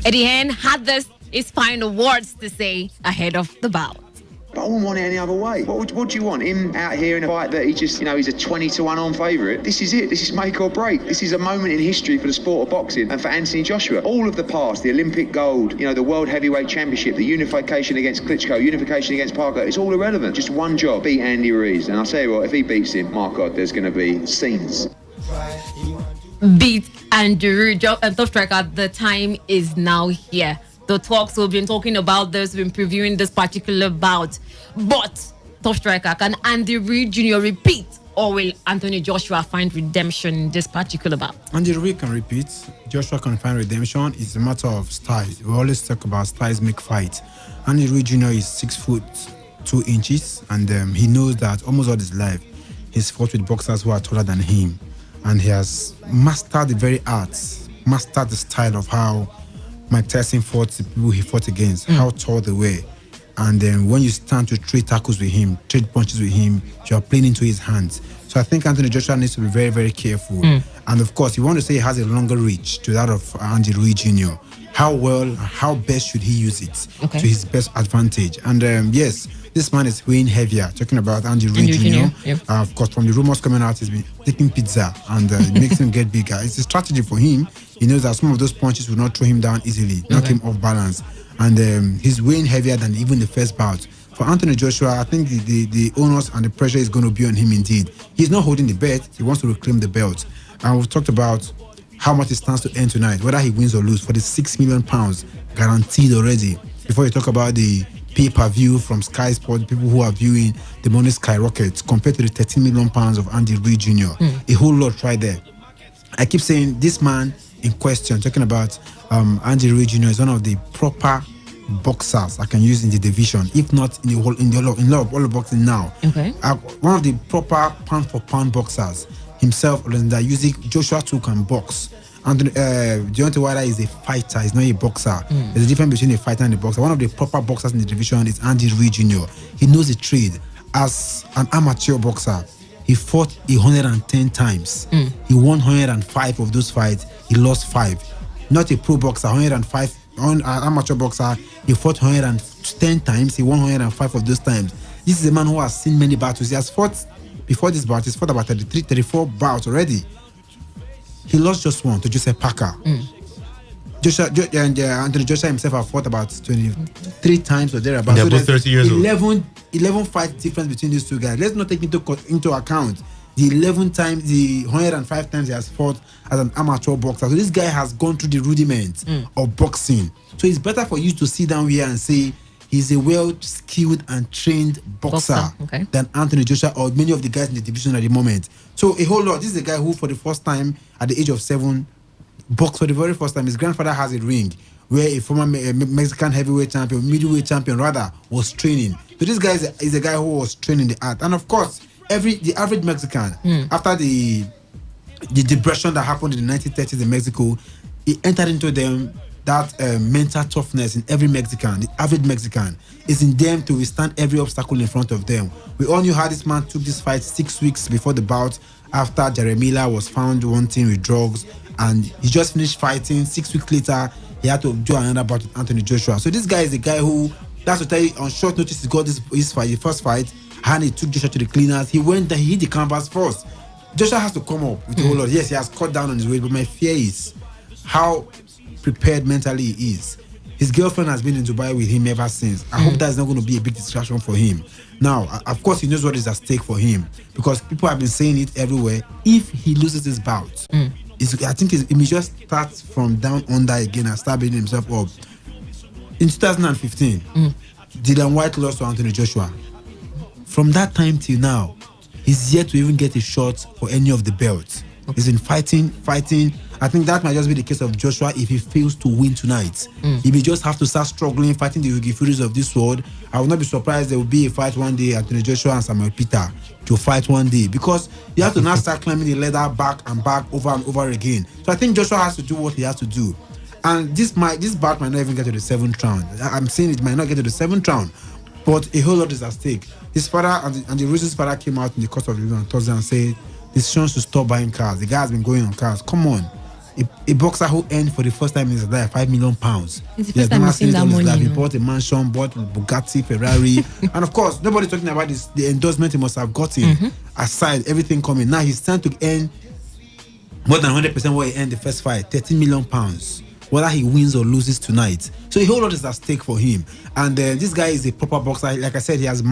Eddie Hearn had his final words to say ahead of the bout. But I wouldn't want it any other way. What do you want? Him out here in a fight that he's a 20-1 on favourite? This is it. This is make or break. This is a moment in history for the sport of boxing and for Anthony Joshua. All of the past, the Olympic gold, the World Heavyweight Championship, the unification against Klitschko, unification against Parker, it's all irrelevant. Just one job, beat Andy Ruiz. And I'll tell you what, if he beats him, my God, there's going to be scenes. Beat Andy Ruiz, and Top Striker, the time is now here. The talks, we've been talking about this, we've been previewing this particular bout. But, Top Striker, can Andy Ruiz Jr. repeat, or will Anthony Joshua find redemption in this particular bout? Andy Ruiz can repeat, Joshua can find redemption. It's a matter of style. We always talk about styles make fight. Andy Ruiz Jr. is 6'2", and he knows that almost all his life he's fought with boxers who are taller than him. And he has mastered the very arts, mastered the style of how Mike Tyson fought the people he fought against, how tall they were. And then when you stand to trade tackles with him, trade punches with him, you are playing into his hands. So I think Anthony Joshua needs to be very, very careful. And of course, you want to say he has a longer reach to that of Andy Ruiz Jr. How best should he use it to his best advantage? And yes, this man is weighing heavier. Talking about Andy Ruiz Jr. Yep. Of course, from the rumors coming out, he's been taking pizza and it makes him get bigger. It's a strategy for him. He knows that some of those punches will not throw him down easily, knock him off balance. And he's weighing heavier than even the first bout. For Anthony Joshua, I think the onus and the pressure is going to be on him indeed. He's not holding the belt. He wants to reclaim the belt. And we've talked about how much it stands to earn tonight, whether he wins or loses, for the £6 million guaranteed already. Before you talk about the pay-per-view from Sky Sports, people who are viewing, the money skyrockets compared to the £13 million of Andy Ruiz Jr. A whole lot right there. I keep saying this man in question, talking about Andy Ruiz Jr. is one of the proper boxers I can use in the division, if not in all of boxing now. One of the proper pound-for-pound boxers himself, that Usyk, Joshua too can box. And Deontay Wilder is a fighter, he's not a boxer. There's a difference between a fighter and a boxer. One of the proper boxers in the division is Andy Ruiz Jr. He knows the trade. As an amateur boxer, he fought 110 times. He won 105 of those fights. He lost 5. Not a pro boxer, 105. An amateur boxer, he fought 110 times. He won 105 of those times. This is a man who has seen many battles. He has fought, before this bout, he's fought about 33, 34 bouts already. He lost just one to Joseph Parker. Anthony Joshua himself have fought about 23 times or thereabouts. They're both 30 years old. 11 fight difference between these two guys. Let's not take into account the 11 times, the 105 times he has fought as an amateur boxer. So this guy has gone through the rudiments of boxing. So it's better for you to sit down here and say he's a well-skilled and trained boxer than Anthony Joshua or many of the guys in the division at the moment. So a whole lot. This is a guy who, for the first time at the age of 7, boxed for the very first time. His grandfather has a ring where a former Mexican heavyweight champion, middleweight champion rather, was training. So this guy is a guy who was training the art. And of course, the average Mexican, after the depression that happened in the 1930s in Mexico, he entered into them that mental toughness in every Mexican, the average Mexican, is in them to withstand every obstacle in front of them. We all knew how this man took this fight 6 weeks before the bout after Jeremila was found wanting with drugs, and he just finished fighting. 6 weeks later, he had to do another bout with Anthony Joshua. So this guy is the guy who, that's to tell you, on short notice, he got his fight, the first fight, and he took Joshua to the cleaners. He went there, he hit the canvas first. Joshua has to come up with a whole lot. Yes, he has cut down on his weight, but my fear is how prepared mentally he is. His girlfriend has been in Dubai with him ever since. I hope that's not going to be a big distraction for him. Now, of course, he knows what is at stake for him, because people have been saying it everywhere. If he loses this bout, I think he may just start from down under again and start building himself up. In 2015, Dillian White lost to Anthony Joshua. From that time till now, he's yet to even get a shot for any of the belts. He's been fighting. I think that might just be the case of Joshua if he fails to win tonight. He may just have to start struggling, fighting the Yugi Furies of this world. I will not be surprised there will be a fight one day, Anthony Joshua and Samuel Peter to fight one day, because you have to now start climbing the ladder back and back over and over again. So I think Joshua has to do what he has to do. And this bout might not even get to the 7th round. I'm saying it might not get to the 7th round, but a whole lot is at stake. His father and the reason's father came out in the course of the review on Thursday and said this shows to stop buying cars. The guy has been going on cars. Come on. A boxer who earned for the first time in his life £5 million. It's the first time he's seen that money. He bought a mansion, bought Bugatti, Ferrari. And of course, nobody's talking about the endorsement he must have gotten. Aside, everything coming. Now he's trying to earn more than 100% what he earned the first fight, £13 million. Whether he wins or loses tonight. So a whole lot is at stake for him. And this guy is a proper boxer. Like I said, he has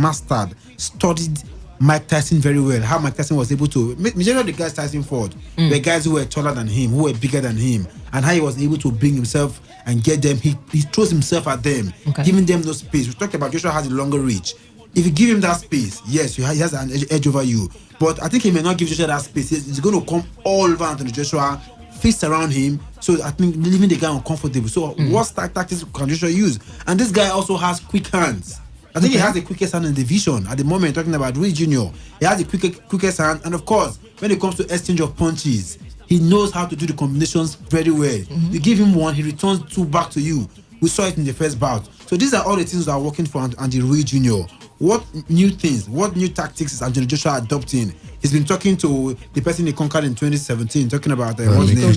studied Mike Tyson very well. How Mike Tyson was able to, majority of the guys Tyson fought were guys who were taller than him, who were bigger than him, and how he was able to bring himself and get them. He throws himself at them, giving them no space. We talked about Joshua has a longer reach. If you give him that space, yes, he has an edge over you. But I think he may not give Joshua that space. He's going to come all over Anthony Joshua, fist around him. So I think leaving the guy uncomfortable. So what tactics can Joshua use? And this guy also has quick hands. I think he has the quickest hand in the division at the moment. Talking about Ruiz Jr., he has the quickest hand, and of course, when it comes to exchange of punches, he knows how to do the combinations very well. You give him one, he returns two back to you. We saw it in the first bout. So these are all the things that are working for Andy Ruiz Jr. What new things, what new tactics is Anthony Joshua adopting? He's been talking to the person he conquered in 2017, talking about Vladimir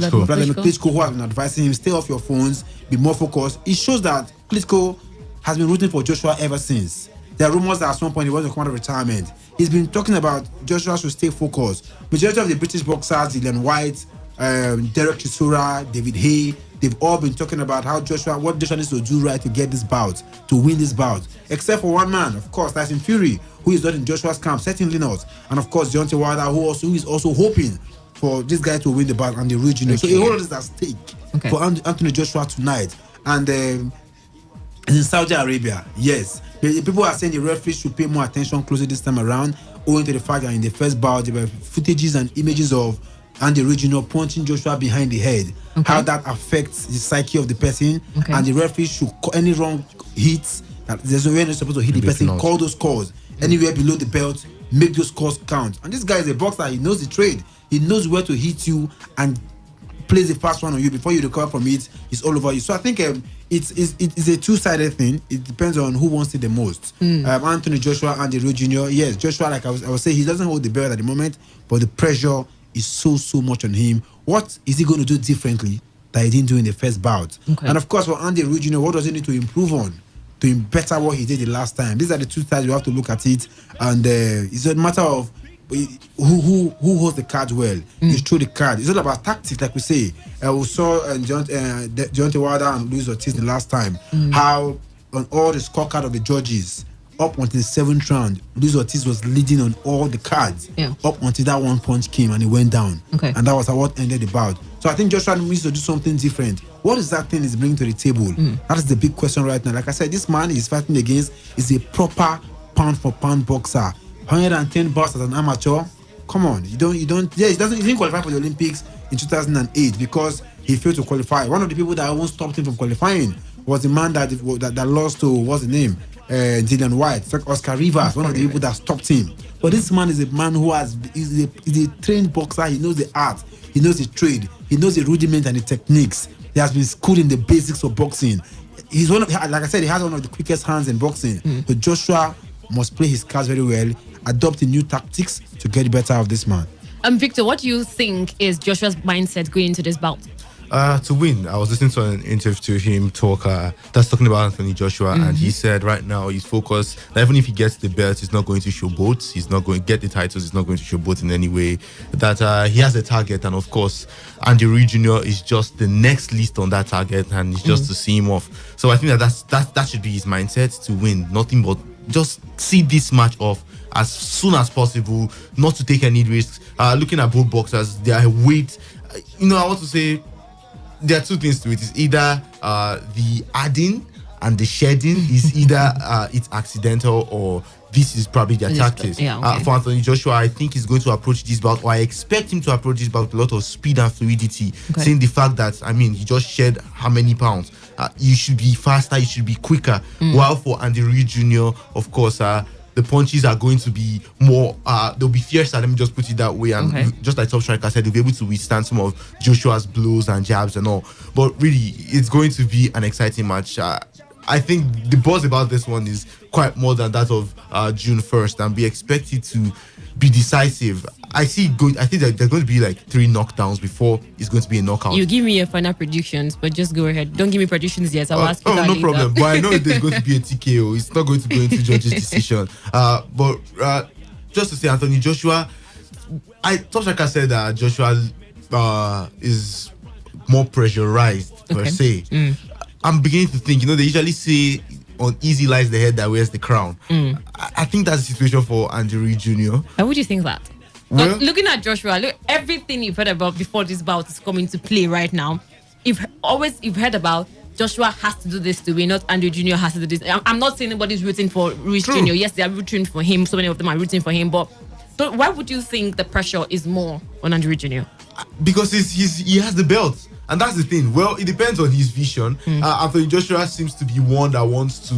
Klitschko, who has been advising him, stay off your phones, be more focused. It shows that Klitschko has been rooting for Joshua ever since. There are rumors that at some point he wants to come out of retirement. He's been talking about Joshua should stay focused. Majority of the British boxers, Dillian White, Derek Chisora, David Hay, they've all been talking about what Joshua needs to do right to get this bout, to win this bout. Except for one man, of course, Tyson Fury, who is not in Joshua's camp, certainly not. And of course, Deontay Wilder, who is also hoping for this guy to win the bout and the original. So a whole lot is at stake for Anthony Joshua tonight. And in Saudi Arabia, yes. People are saying the referee should pay more attention closely this time around, owing to the fact that in the first bout, there were footages and images of Andy Regional punching Joshua behind the head. How that affects the psyche of the person. And the referee should call any wrong hits. There's no way you're supposed to hit the person. Call those calls. Anywhere below the belt, make those calls count. And this guy is a boxer. He knows the trade. He knows where to hit you and plays the fast one on you before you recover from it. It's all over you. So I think it's a two-sided thing. It depends on who wants it the most. Anthony Joshua and the Roy Jr. Yes, Joshua, like I was saying, he doesn't hold the belt at the moment, but the pressure is so much on him. What is he going to do differently that he didn't do in the first bout? And of course, for Andy Roy Jr., what does he need to improve on to better what he did the last time? These are the two sides you have to look at it, and it's a matter of who holds the card well. You throw the card. It's all about tactics, like we say. We saw Deontay Wilder and Luis Ortiz the last time, how on all the scorecard of the judges, up until the 7th round, Luis Ortiz was leading on all the cards, up until that one punch came and he went down. And that was what ended the bout. So I think Joshua needs to do something different. What is that thing he's bringing to the table? That is the big question right now. Like I said, this man he's fighting against is a proper pound-for-pound boxer. 110 bouts as an amateur. Come on, he didn't qualify for the Olympics in 2008 because he failed to qualify. One of the people that almost stopped him from qualifying was the man that lost to, what's the name? Dillian White. It's like Oscar Rivas, one of the people that stopped him. But this man is a man who is a trained boxer. He knows the art, he knows the trade, he knows the rudiment and the techniques. He has been schooled in the basics of boxing. He's like I said, he has one of the quickest hands in boxing. So Joshua must play his cards very well, adopt new tactics to get better of this man. Victor, what do you think is Joshua's mindset going into this bout? To win. I was listening to an interview to him that's talking about Anthony Joshua, and he said right now he's focused that even if he gets the belt, he's not going to showboat. He's not going to get the titles. He's not going to showboat in any way. That he has a target, and of course, Andy Ruiz Jr. is just the next list on that target, and it's just to see him off. So I think that should be his mindset, to win. Nothing but just see this match off as soon as possible, not to take any risks. Looking at both boxers, their weight, I want to say there are two things to it. It's either the adding and the shedding is either it's accidental or this is probably their tactics. For Anthony Joshua, I think he's going to approach this bout, or I expect him to approach this bout with a lot of speed and fluidity, saying the fact that, he just shed how many pounds. You should be faster, you should be quicker. While for Andy Ruiz Jr., of course, the punches are going to be more, they'll be fiercer, let me just put it that way. And just like Top Striker said, they'll be able to withstand some of Joshua's blows and jabs and all. But really, it's going to be an exciting match. I think the buzz about this one is quite more than that of June 1st, and we expect it to be decisive. I think that there's going to be like 3 knockdowns before it's going to be a knockout. You give me your final predictions, but just go ahead. Don't give me predictions yet. I'll ask you that later. Problem. But I know there's going to be a TKO. It's not going to go into judge's decision. But just to say, Anthony Joshua, Top Striker said that Joshua is more pressurized per se. I'm beginning to think, they usually say on easy lies the head that wears the crown. I think that's the situation for Andy Ruiz Jr. Why would you think that? Well, looking at Joshua, everything you've heard about before this bout is coming to play right now. You've heard about Joshua has to do this to win, not Andy Jr. has to do this. I'm not saying anybody's rooting for Ruiz Jr. Yes, they are rooting for him. So many of them are rooting for him. But why would you think the pressure is more on Andy Ruiz Jr.? Because he has the belt. And that's the thing. Well, it depends on his vision. Anthony Joshua seems to be one that wants to,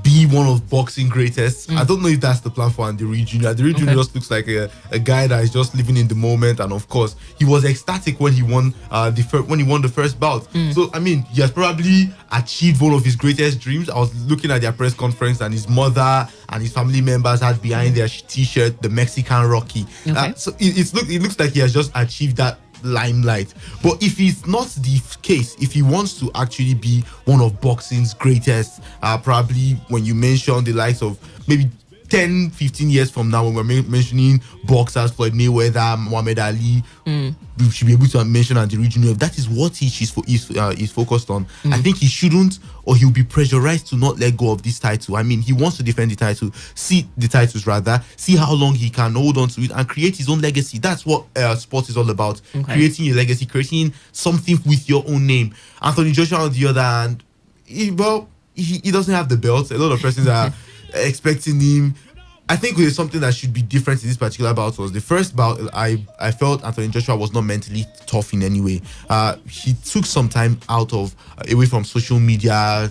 be one of boxing greatest. I don't know if that's the plan for Andy Ruiz Jr. Andy Ruiz Jr. just looks like a guy that is just living in the moment. And of course, he was ecstatic when he won the first bout. So he has probably achieved one of his greatest dreams. I was looking at their press conference, and his mother and his family members had behind their T-shirt the Mexican Rocky. So it looks like he has just achieved that limelight. But if it's not the case, if he wants to actually be one of boxing's greatest, probably when you mention the likes of maybe 10-15 years from now, when we're mentioning boxers, Floyd Mayweather, Muhammad Ali, we should be able to mention Andy Ruiz Jr. If that is what he's focused on, I think he shouldn't, or he'll be pressurized to not let go of this title. He wants to defend the title, see how long he can hold on to it and create his own legacy. That's what sport is all about. Creating a legacy, creating something with your own name. Anthony Joshua, on the other hand, he doesn't have the belt. A lot of persons are expecting him. I think there's something that should be different in this particular bout. Was the first bout, I felt Anthony Joshua was not mentally tough in any way. He took some time away from social media,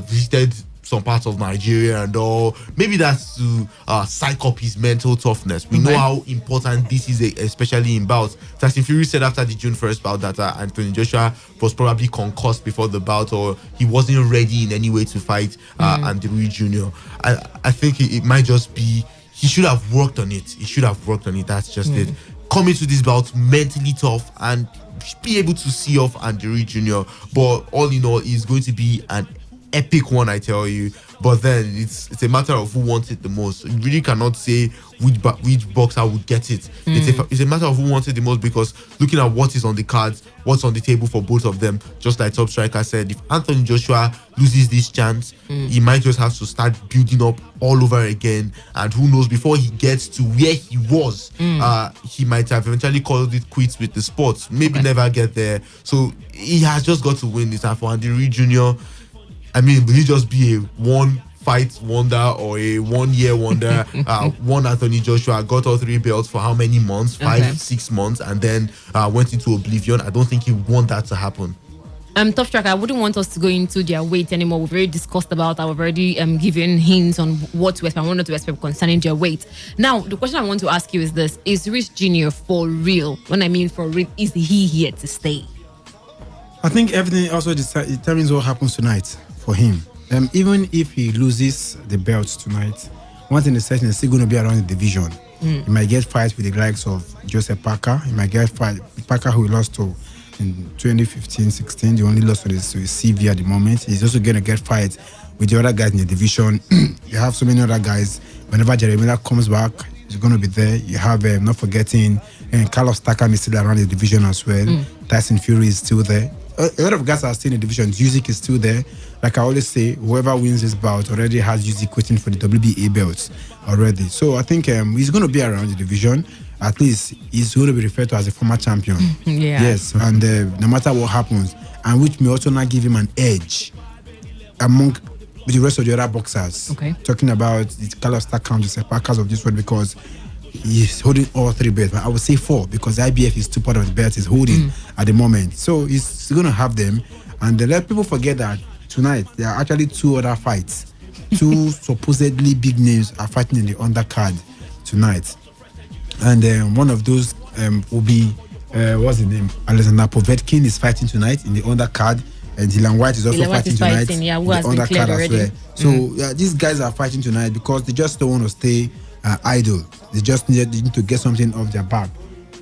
visited some parts of Nigeria and all. Maybe that's to psych up his mental toughness. We know how important this is, especially in bouts. Tyson Fury said after the June 1st bout that Anthony Joshua was probably concussed before the bout, or he wasn't ready in any way to fight Andy Ruiz Jr. I think it might just be, he should have worked on it. That's just it. Coming to this bout mentally tough and be able to see off Andy Ruiz Jr. But all in all, it's going to be an epic one, I tell you. But then it's a matter of who wants it the most. You really cannot say which boxer would get it. It's a matter of who wants it the most, because looking at what is on the cards, what's on the table for both of them, just like Top Striker said, if Anthony Joshua loses this chance, he might just have to start building up all over again. And who knows, before he gets to where he was, he might have eventually called it quits with the sport. Maybe never get there. So he has just got to win this. And for Andy Ruiz Jr., will he just be a one-fight wonder or a one-year wonder? One Anthony Joshua got all 3 belts for how many months? 5-6 months, and then went into oblivion. I don't think he want that to happen. Top Striker, I wouldn't want us to go into their weight anymore. We've already discussed about that. We've already given hints on what to expect, what to expect concerning their weight. Now, the question I want to ask you is this: is Ruiz Jr. for real? When I mean for real, is he here to stay? I think everything also determines what happens tonight for him. Even if he loses the belts tonight, one thing is certain, is still going to be around the division. He might get fights with the likes of Joseph Parker. He might get fight Parker, who he lost to in 2015-16. The only loss to his CV at the moment. He's also going to get fights with the other guys in the division. You have so many other guys. Whenever Jeremiah comes back, he's going to be there. You have, not forgetting, Carlos Takam is still around the division as well. Tyson Fury is still there. A lot of guys are still in the division. Usyk is still there. Like I always say, whoever wins this bout already has Usyk waiting for the WBA belts already. So I think he's going to be around the division. At least he's going to be referred to as a former champion. Yes, and no matter what happens, and which may also not give him an edge among the rest of the other boxers. Talking about the Carlos Takam, the Parkers of this world, because he's holding all 3 belts. I would say 4 because IBF is 2 part of the belts he's holding at the moment. So he's going to have them. And let people forget that tonight there are actually 2 other fights. 2 supposedly big names are fighting in the undercard tonight. And one of those will be, what's his name? Alexander Povetkin is fighting tonight in the undercard. And Dylan White is also fighting tonight in the undercard as well. So these guys are fighting tonight because they just don't want to stay idle. They just need to get something off their back.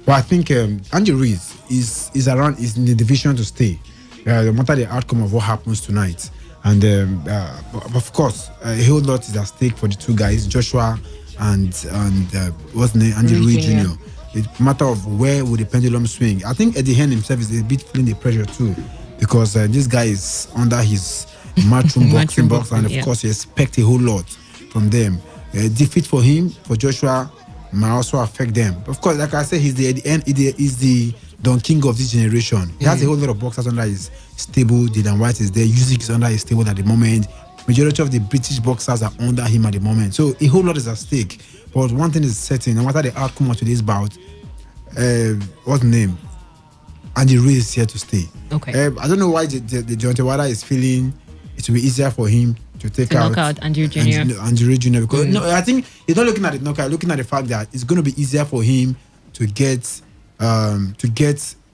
But I think Andy Ruiz is around, is in the division to stay. No matter the outcome of what happens tonight. And of course, a whole lot is at stake for the 2 guys, Joshua and what's the name, Andy Ruiz Jr. It's a matter of where will the pendulum swing. I think Eddie Hearn himself is a bit feeling the pressure too, because this guy is under his matchroom boxing box, and of course you expect a whole lot from them. Defeat for him, for Joshua, might also affect them. Of course, like I said, he's the Don King of this generation. He has a whole lot of boxers under his stable. Dylan White is there. Usyk is under his stable at the moment. Majority of the British boxers are under him at the moment. So a whole lot is at stake. But one thing is certain, no matter the outcome of today's bout, what's the name? Andy Ruiz is here to stay. I don't know why the Deontay Wilder is feeling it will be easier for him to knock out Andy Ruiz Jr. Because no, I think he's not looking at the knockout, looking at the fact that it's going to be easier for him to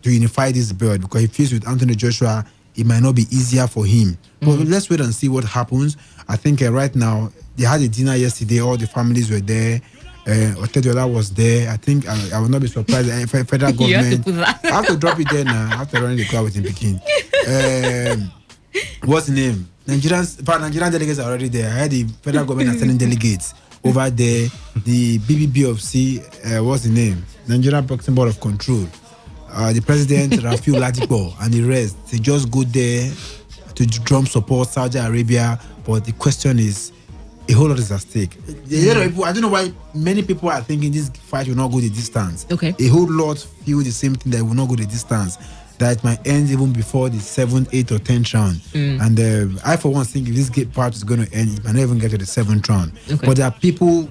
unify this belt, because he feels with Anthony Joshua it might not be easier for him. But let's wait and see what happens. I think right now they had a dinner yesterday. All the families were there. Otediola was there. I think I will not be surprised. Federal government. I have to drop it there now after running the crowd with him Peking. What's the name? Nigerian delegates are already there. I had the federal government are sending delegates over there. The BBBOFC, what's the name? Nigerian Boxing Board of Control. The president, Rafiu Ladipo, and the rest. They just go there to drum support Saudi Arabia. But the question is, a whole lot is at stake. A lot of people, I don't know why many people are thinking this fight will not go the distance. A whole lot feel the same thing, that it will not go the distance. That it might end even before the 7th, 8th, or 10th round. And I, for one, think if this part is going to end, it might not even get to the 7th round. But there are people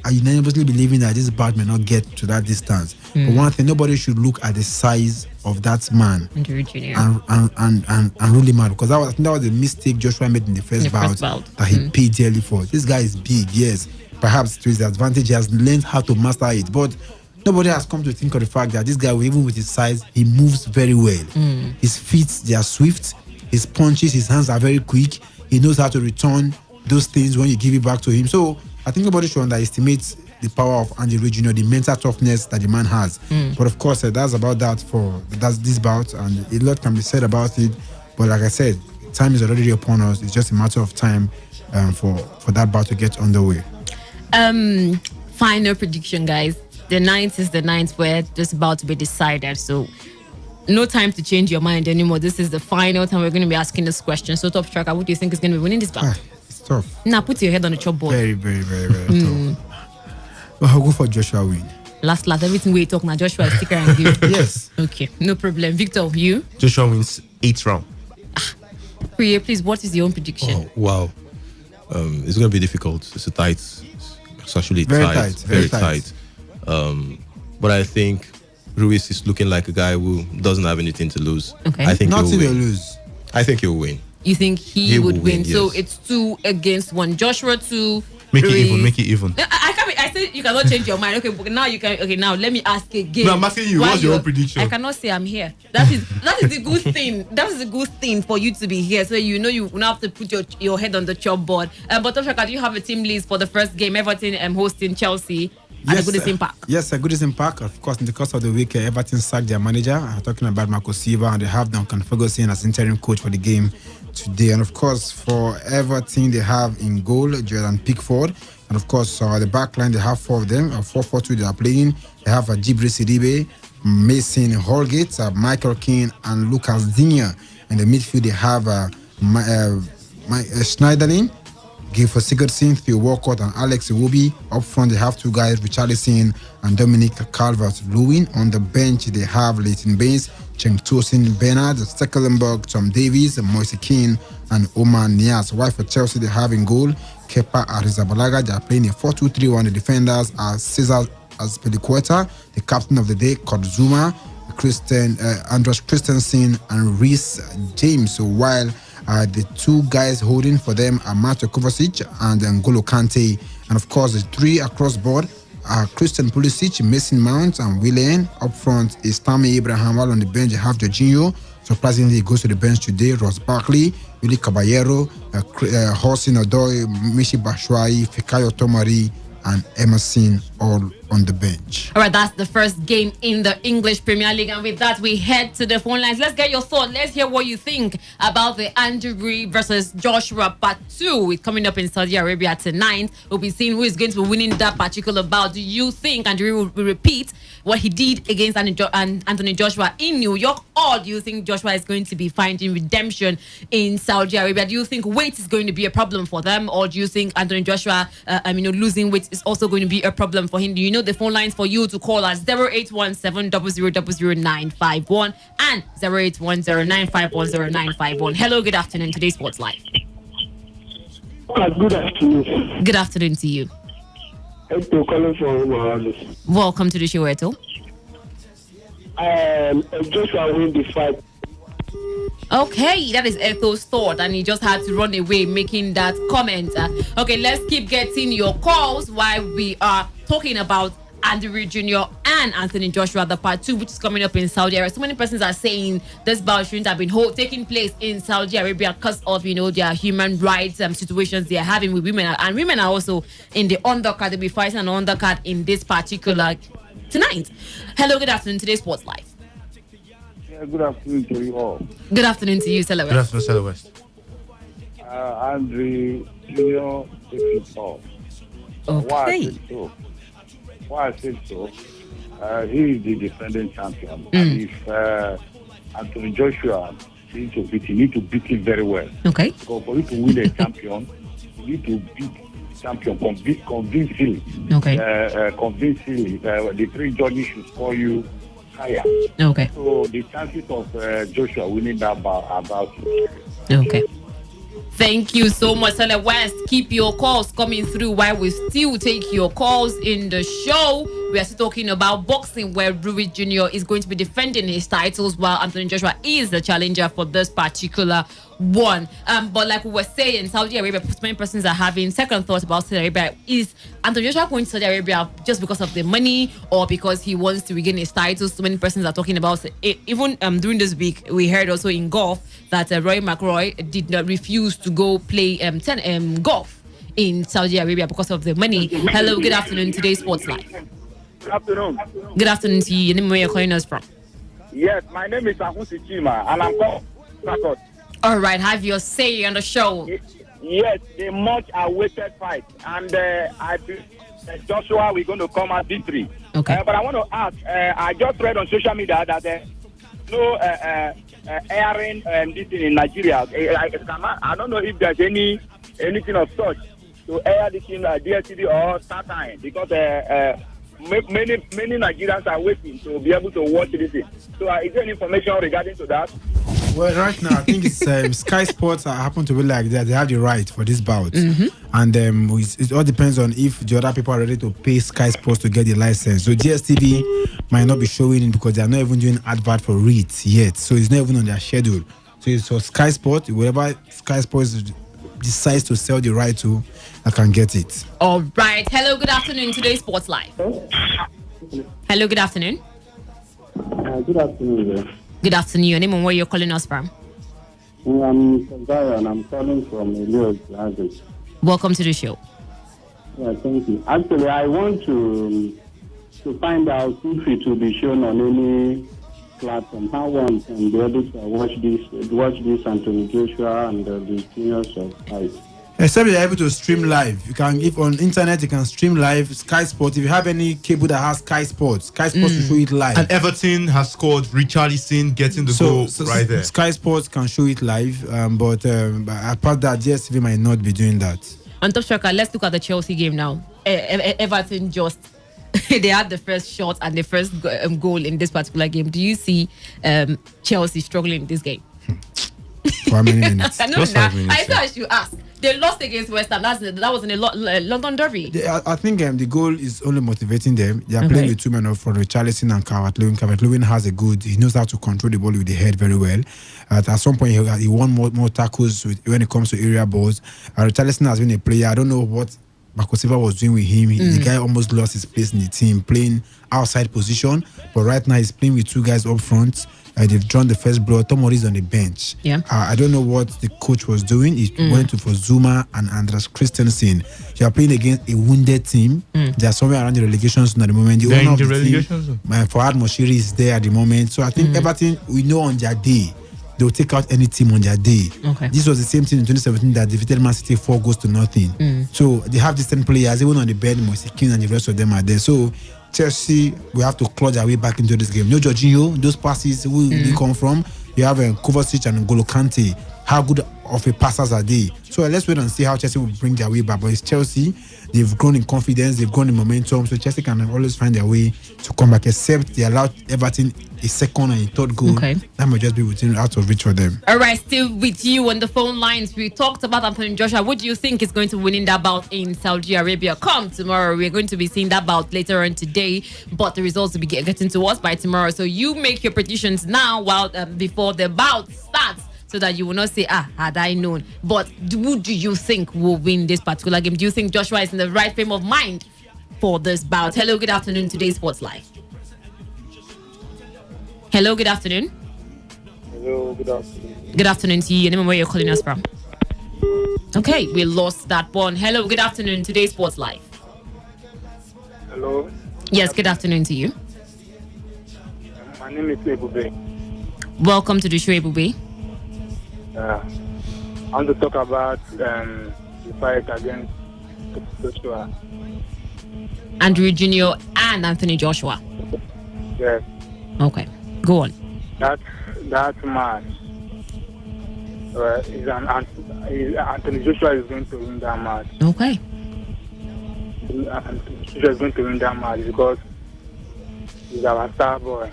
are unanimously believing that this bout may not get to that distance. But one thing, nobody should look at the size of that man and rule him out, because that was the mistake Joshua made in the first bout that he paid dearly for. This guy is big, yes. Perhaps to his advantage, he has learned how to master it. But nobody has come to think of the fact that this guy, even with his size, he moves very well. His feet, they are swift. His punches, his hands are very quick. He knows how to return those things when you give it back to him. So I think nobody should underestimate the power of Andy Ruiz Jr., the mental toughness that the man has. But of course, that's about that for this bout, and a lot can be said about it. But like I said, time is already upon us. It's just a matter of time for that bout to get underway. Final prediction, guys. The 9th is the 9th where it's about to be decided. So no time to change your mind anymore. This is the final time we're going to be asking this question. So, Top Striker, what do you think is going to be winning this bout? It's tough. Now, put your head on the chalkboard. Very, very, very, very tough. Well, I'll go for Joshua win. Last, everything we talk now, Joshua sticker and give. Yes. Okay, no problem. Victor, you? Joshua wins 8th round. Priya, please, what is your own prediction? Oh, wow. It's going to be difficult. It's a tight. It's actually very tight. Very tight. But I think Ruiz is looking like a guy who doesn't have anything to lose. Okay. I think not he'll to win. lose. I think he'll win. You think he would win? Yes. So it's 2 against 1. Joshua 2. Make it even. I I said you cannot change your mind. Okay, but now you can. Okay, now let me ask again. No, I'm asking you. What's your own prediction? I cannot say I'm here. That is the good thing. That is a good thing for you to be here. So you know you don't have to put your head on the chalkboard. But Toshaka, do you have a team list for the first game? Everton hosting Chelsea. Yes, at the Goodison Park. Yes, at Goodison Park. Of course, in the course of the week, Everton sacked their manager. I'm talking about Marco Silva, and they have Duncan Ferguson as interim coach for the game today. And of course, for Everton, they have in goal Jordan Pickford. And of course, the back line, they have four of them. 4-4-2 they are playing. They have Djibril Sidibe, Mason Holgate, Michael Keane, and Lucas Digne. In the midfield, they have Schneiderlin, Gifford Sigurdsson, Theo Walcott, and Alex Iwobi. Up front, they have two guys, Richarlison and Dominic Calvert-Lewin. On the bench, they have Leighton Baines, Cheng Tosin Bernard, Stekelenburg, Tom Davies, Moise Keane, and Omar Nias. While for Chelsea, they have in goal Kepa Arrizabalaga. They are playing a 4-2-3-1. The defenders are Cesar Azpilicueta, the captain of the day, Kurt Zouma, Andras Christensen, and Reece James. So while the two guys holding for them are Mateo Kovacic and N'Golo Kante. And of course, the three across board are Christian Pulisic, Mason Mount, and Willian. Up front is Tammy Abraham, while on the bench you have Jorginho. Surprisingly, he goes to the bench today. Ross Barkley, Willy Caballero, Hossein Odoi, Michi Batshuayi, Fikayo Tomari, and Emerson all on the bench. All right, that's the first game in the English Premier League. And with that, we head to the phone lines. Let's get your thought. Let's hear what you think about the Andrew versus Joshua Part 2. It's coming up in Saudi Arabia tonight. We'll be seeing who is going to be winning that particular bout. Do you think Andrew will repeat what he did against Anthony Joshua in New York? Or do you think Joshua is going to be finding redemption in Saudi Arabia? Do you think weight is going to be a problem for them? Or do you think Anthony Joshua, losing weight is also going to be a problem for him? Do you know the phone lines for you to call us 0817000951 and 0810951091. Hello, good afternoon. Today's Sports Live. Good afternoon. Good afternoon to you. Eto calling from Welcome to the show, Eto. Joshua win the fight. Okay, that is Eto's thought, and he just had to run away making that comment. Okay, let's keep getting your calls while we are talking about Andrew Jr. and Anthony Joshua, the Part 2, which is coming up in Saudi Arabia. So many persons are saying this bout shouldn't have been taking place in Saudi Arabia because of, their human rights situations they are having with women. And women are also in the undercard. They'll be fighting an undercard in this particular tonight. Hello, good afternoon. Today's Sports Live. Good afternoon to you all. Good afternoon to you, Stella West. Good afternoon, Stella West. Andrew Jr. takes it off. Okay. Why I say so? He is the defending champion. And if Anthony Joshua needs to beat, he needs to beat him very well. Okay. So for you to win a champion, you need to beat champion convincingly. Okay. Convincingly, the three judges should score you higher. Okay. So the chances of Joshua winning that about. Okay. Thank you so much, Stella West. Keep your calls coming through while we still take your calls in the show. We are still talking about boxing, where Rui Jr. is going to be defending his titles while Anthony Joshua is the challenger for this particular one. But like we were saying, Saudi Arabia, many persons are having second thoughts about Saudi Arabia. Is Anthony Joshua going to Saudi Arabia just because of the money or because he wants to regain his titles? So many persons are talking about it. Even during this week, we heard also in golf that Roy McIlroy did not refuse to go play golf in Saudi Arabia because of the money. Hello, good afternoon. Today's Sports Live. Good afternoon. Good afternoon to you. Your name, where you're calling us from? Yes, my name is Ahusi Chima, and I'm from. All right, have your say on the show. Yes, a much awaited fight, and I believe Joshua we're going to come at victory. Okay. But I want to ask. I just read on social media that no airing this thing in Nigeria. I don't know if there's anything of such to air this in DSTV or StarTime, because many Nigerians are waiting to be able to watch this thing. So is there any information regarding to that? Well, right now, I think it's Sky Sports happen to be like that. They have the right for this bout. And it all depends on if the other people are ready to pay Sky Sports to get the license. So DSTV might not be showing it because they are not even doing advert for it yet. So it's not even on their schedule. So it's for Sky Sports. Wherever Sky Sports decides to sell the right to, I can get it. All right. Hello, good afternoon. Today's Sports Live. Hello, good afternoon. Good afternoon. Good afternoon. Your name and where you're calling us from? I'm Zion. I'm calling from Lagos. Welcome to the show. Yeah, thank you. Actually, I want to find out if it will be shown on any platform. How one can be able to watch this Anthony Joshua and the seniors of life. Except you're able to stream live. You can, if on internet, you can stream live. Sky Sports. If you have any cable that has Sky Sports will show it live. And Everton has scored. Richarlison getting the goal right there. Sky Sports can show it live, but apart that, DSTV might not be doing that. On Top Striker, let's look at the Chelsea game now. Everton just they had the first shot and the first goal in this particular game. Do you see Chelsea struggling in this game? For how many minutes? I thought I should ask. They lost against West Ham. That was in a London derby. I think the goal is only motivating them. They are playing with two men up for Richarlison and Calvert-Lewin. Calvert-Lewin he knows how to control the ball with the head very well. At some point, he won more tackles when it comes to area balls. Richarlison has been a player. I don't know what Marco Silva was doing with him. The guy almost lost his place in the team, playing outside position. But right now, he's playing with two guys up front. They've drawn the first blood. Tomori is on the bench. Yeah. I don't know what the coach was doing. He went for Zuma and Andreas Christensen. They are playing against a wounded team. They are somewhere around the relegation zone at the moment. The owner of the relegation zone. Fouad Moshiri is there at the moment. So I think everything we know on their day, they will take out any team on their day. Okay. This was the same team in 2017 that defeated Man City 4-0. So they have these 10 players, even on the bench, Moise and the rest of them are there. So Chelsea, we have to claw our way back into this game. No Jorginho, those passes, where they come from. You have Kovacic and N'Golo Kante. How good of a passers are they? So let's wait and see how Chelsea will bring their way back. But it's Chelsea. They've grown in confidence. They've grown in momentum. So Chelsea can always find their way to come back, except they allowed Everton a second and a third goal. Okay. That might just be out of reach for them. All right, still with you on the phone lines. We talked about Anthony Joshua. What do you think is going to win in that bout in Saudi Arabia? Come tomorrow. We're going to be seeing that bout later on today, but the results will be getting to us by tomorrow. So you make your predictions now while before the bout starts, so that you will not say, had I known. But who do you think will win this particular game? Do you think Joshua is in the right frame of mind for this bout? Hello, good afternoon. Today's Sports Live. Hello, good afternoon. Hello, good afternoon. Good afternoon to you. Your name and where you're calling us from. Okay, we lost that one. Hello, good afternoon. Today's Sports Live. Hello. Yes, good afternoon to you. My name is Ebube. Welcome to the show, Ebube. I want to talk about the fight against Joshua. Andrew Jr. and Anthony Joshua. Yes. Okay, go on. That match, Anthony Joshua is going to win that match. Okay. Anthony Joshua is going to win that match because he's our star boy.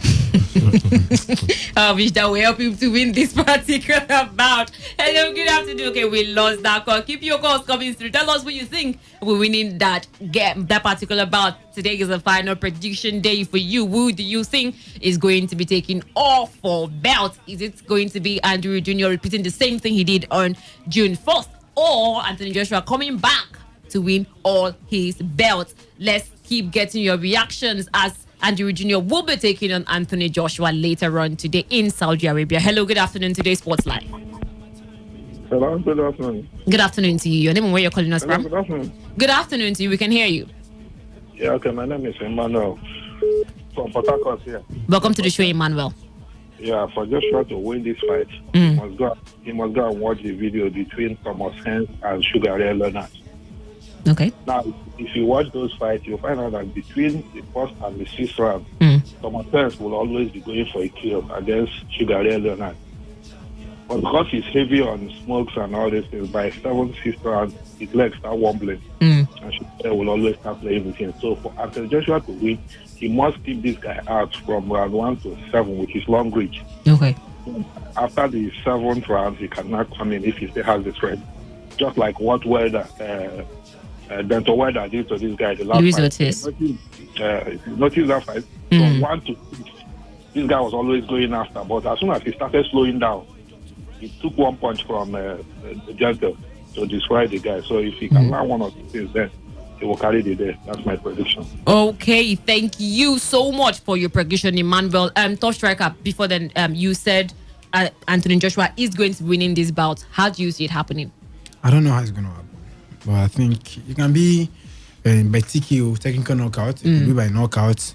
I wish that will help him to win this particular bout. Hello, good afternoon. Okay, we lost that call. Keep your calls coming through. Tell us what you think we're winning that game, that particular bout. Today is the final prediction day for you. Who do you think is going to be taking all 4 belts? Is it going to be Andrew Jr. repeating the same thing he did on June 1st? Or Anthony Joshua coming back to win all his belts? Let's keep getting your reactions as Andrew Jr. will be taking on Anthony Joshua later on today in Saudi Arabia. Hello, good afternoon. Today's Sports Live. Hello, good afternoon. Good afternoon to you. Your name and where you're calling us from? Good afternoon. Good afternoon to you. We can hear you. Yeah, okay. My name is Emmanuel from Port Harcourt here. Welcome to the show, Emmanuel. Yeah, for Joshua to win this fight, he must go and watch the video between Thomas Hens and Sugar Ray Leonard. Okay. Now, if you watch those fights, you'll find out that between the first and the 6th round, Thomas Hens will always be going for a kill against Sugar Ray Leonard. But because he's heavy on smokes and all these things, by 7th, 6th round, his legs start wobbling. And Sugar Ray will always start playing with him. So for Anthony Joshua to win, he must keep this guy out from round 1 to 7 with his long reach. Okay. After the 7th round, he cannot come in if he still has the strength. Just like what Dento Wilder did to this guy the last Luis fight. Ortiz. Notice that fight. From 1 to 6, this guy was always going after. But as soon as he started slowing down, he took one punch from Dento. to destroy the guy. So if he can learn one or two things, then he will carry the day. That's my prediction. Okay, thank you so much for your prediction, Emmanuel. Top striker. Before then, you said Anthony Joshua is going to win in this bout. How do you see it happening? I don't know how it's going to happen, but I think it can be by TKO, technical knockout. It could be by knockout,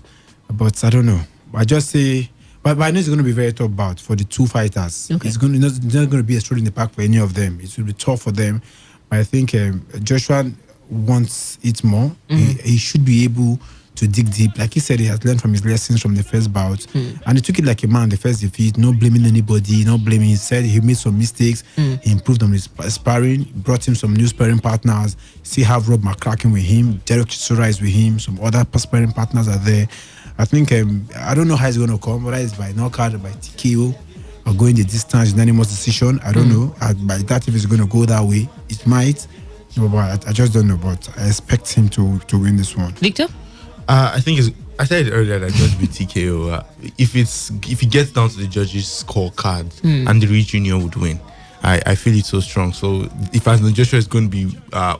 but I don't know. I just say, but I know it's going to be a very tough bout for the two fighters. Okay. It's not going to be a stroll in the park for any of them. It will be tough for them. But I think Joshua wants it more. He should be able to dig deep. Like he said, he has learned from his lessons from the first bout. And he took it like a man, the first defeat, not blaming anybody, not blaming. He said he made some mistakes. He improved on his sparring, brought him some new sparring partners. See how Rob McCracken with him, Derek Chisora is with him, some other sparring partners are there. I think, I don't know how it's going to come, whether it's by knockout or by TKO or going the distance, unanimous decision. I don't know. By that, if it's going to go that way, it might. But I just don't know. But I expect him to win this one. Victor? I think I said earlier that just be TKO. If it gets down to the judges' scorecard and the Reed Junior would win, I feel it's so strong. So if Anthony Joshua is going to be,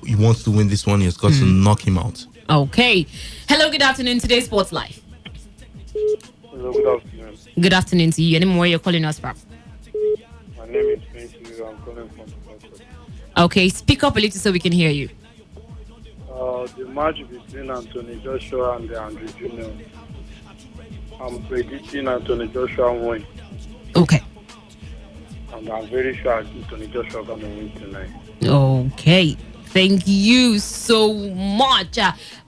he wants to win this one, he's got to knock him out. Okay. Hello, good afternoon. Today's Sports Live. Hello, good afternoon. Good afternoon to you. Any more you're calling us from? My name is Quincy. I'm calling from Portland. Okay, speak up a little so we can hear you. The match between Anthony Joshua and the Andre Junior. I'm predicting Anthony Joshua win. Okay. And I'm very sure Anthony Joshua gonna win tonight. Okay. Thank you so much.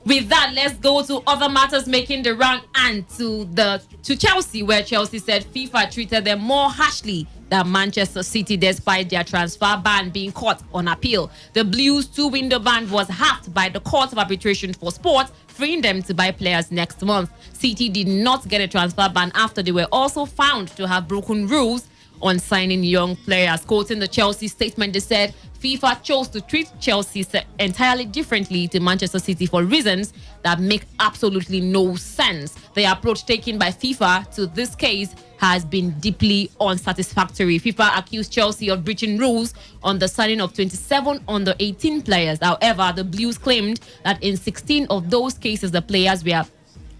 With that, let's go to other matters making the round and to Chelsea, where Chelsea said FIFA treated them more harshly than Manchester City despite their transfer ban being caught on appeal. The Blues' two-window ban was halved by the Court of Arbitration for Sport, freeing them to buy players next month. City did not get a transfer ban after they were also found to have broken rules on signing young players. Quoting the Chelsea statement, they said FIFA chose to treat Chelsea entirely differently to Manchester City for reasons that make absolutely no sense. The approach taken by FIFA to this case has been deeply unsatisfactory. FIFA accused Chelsea of breaching rules on the signing of 27 under-18 players. However, the Blues claimed that in 16 of those cases, the players were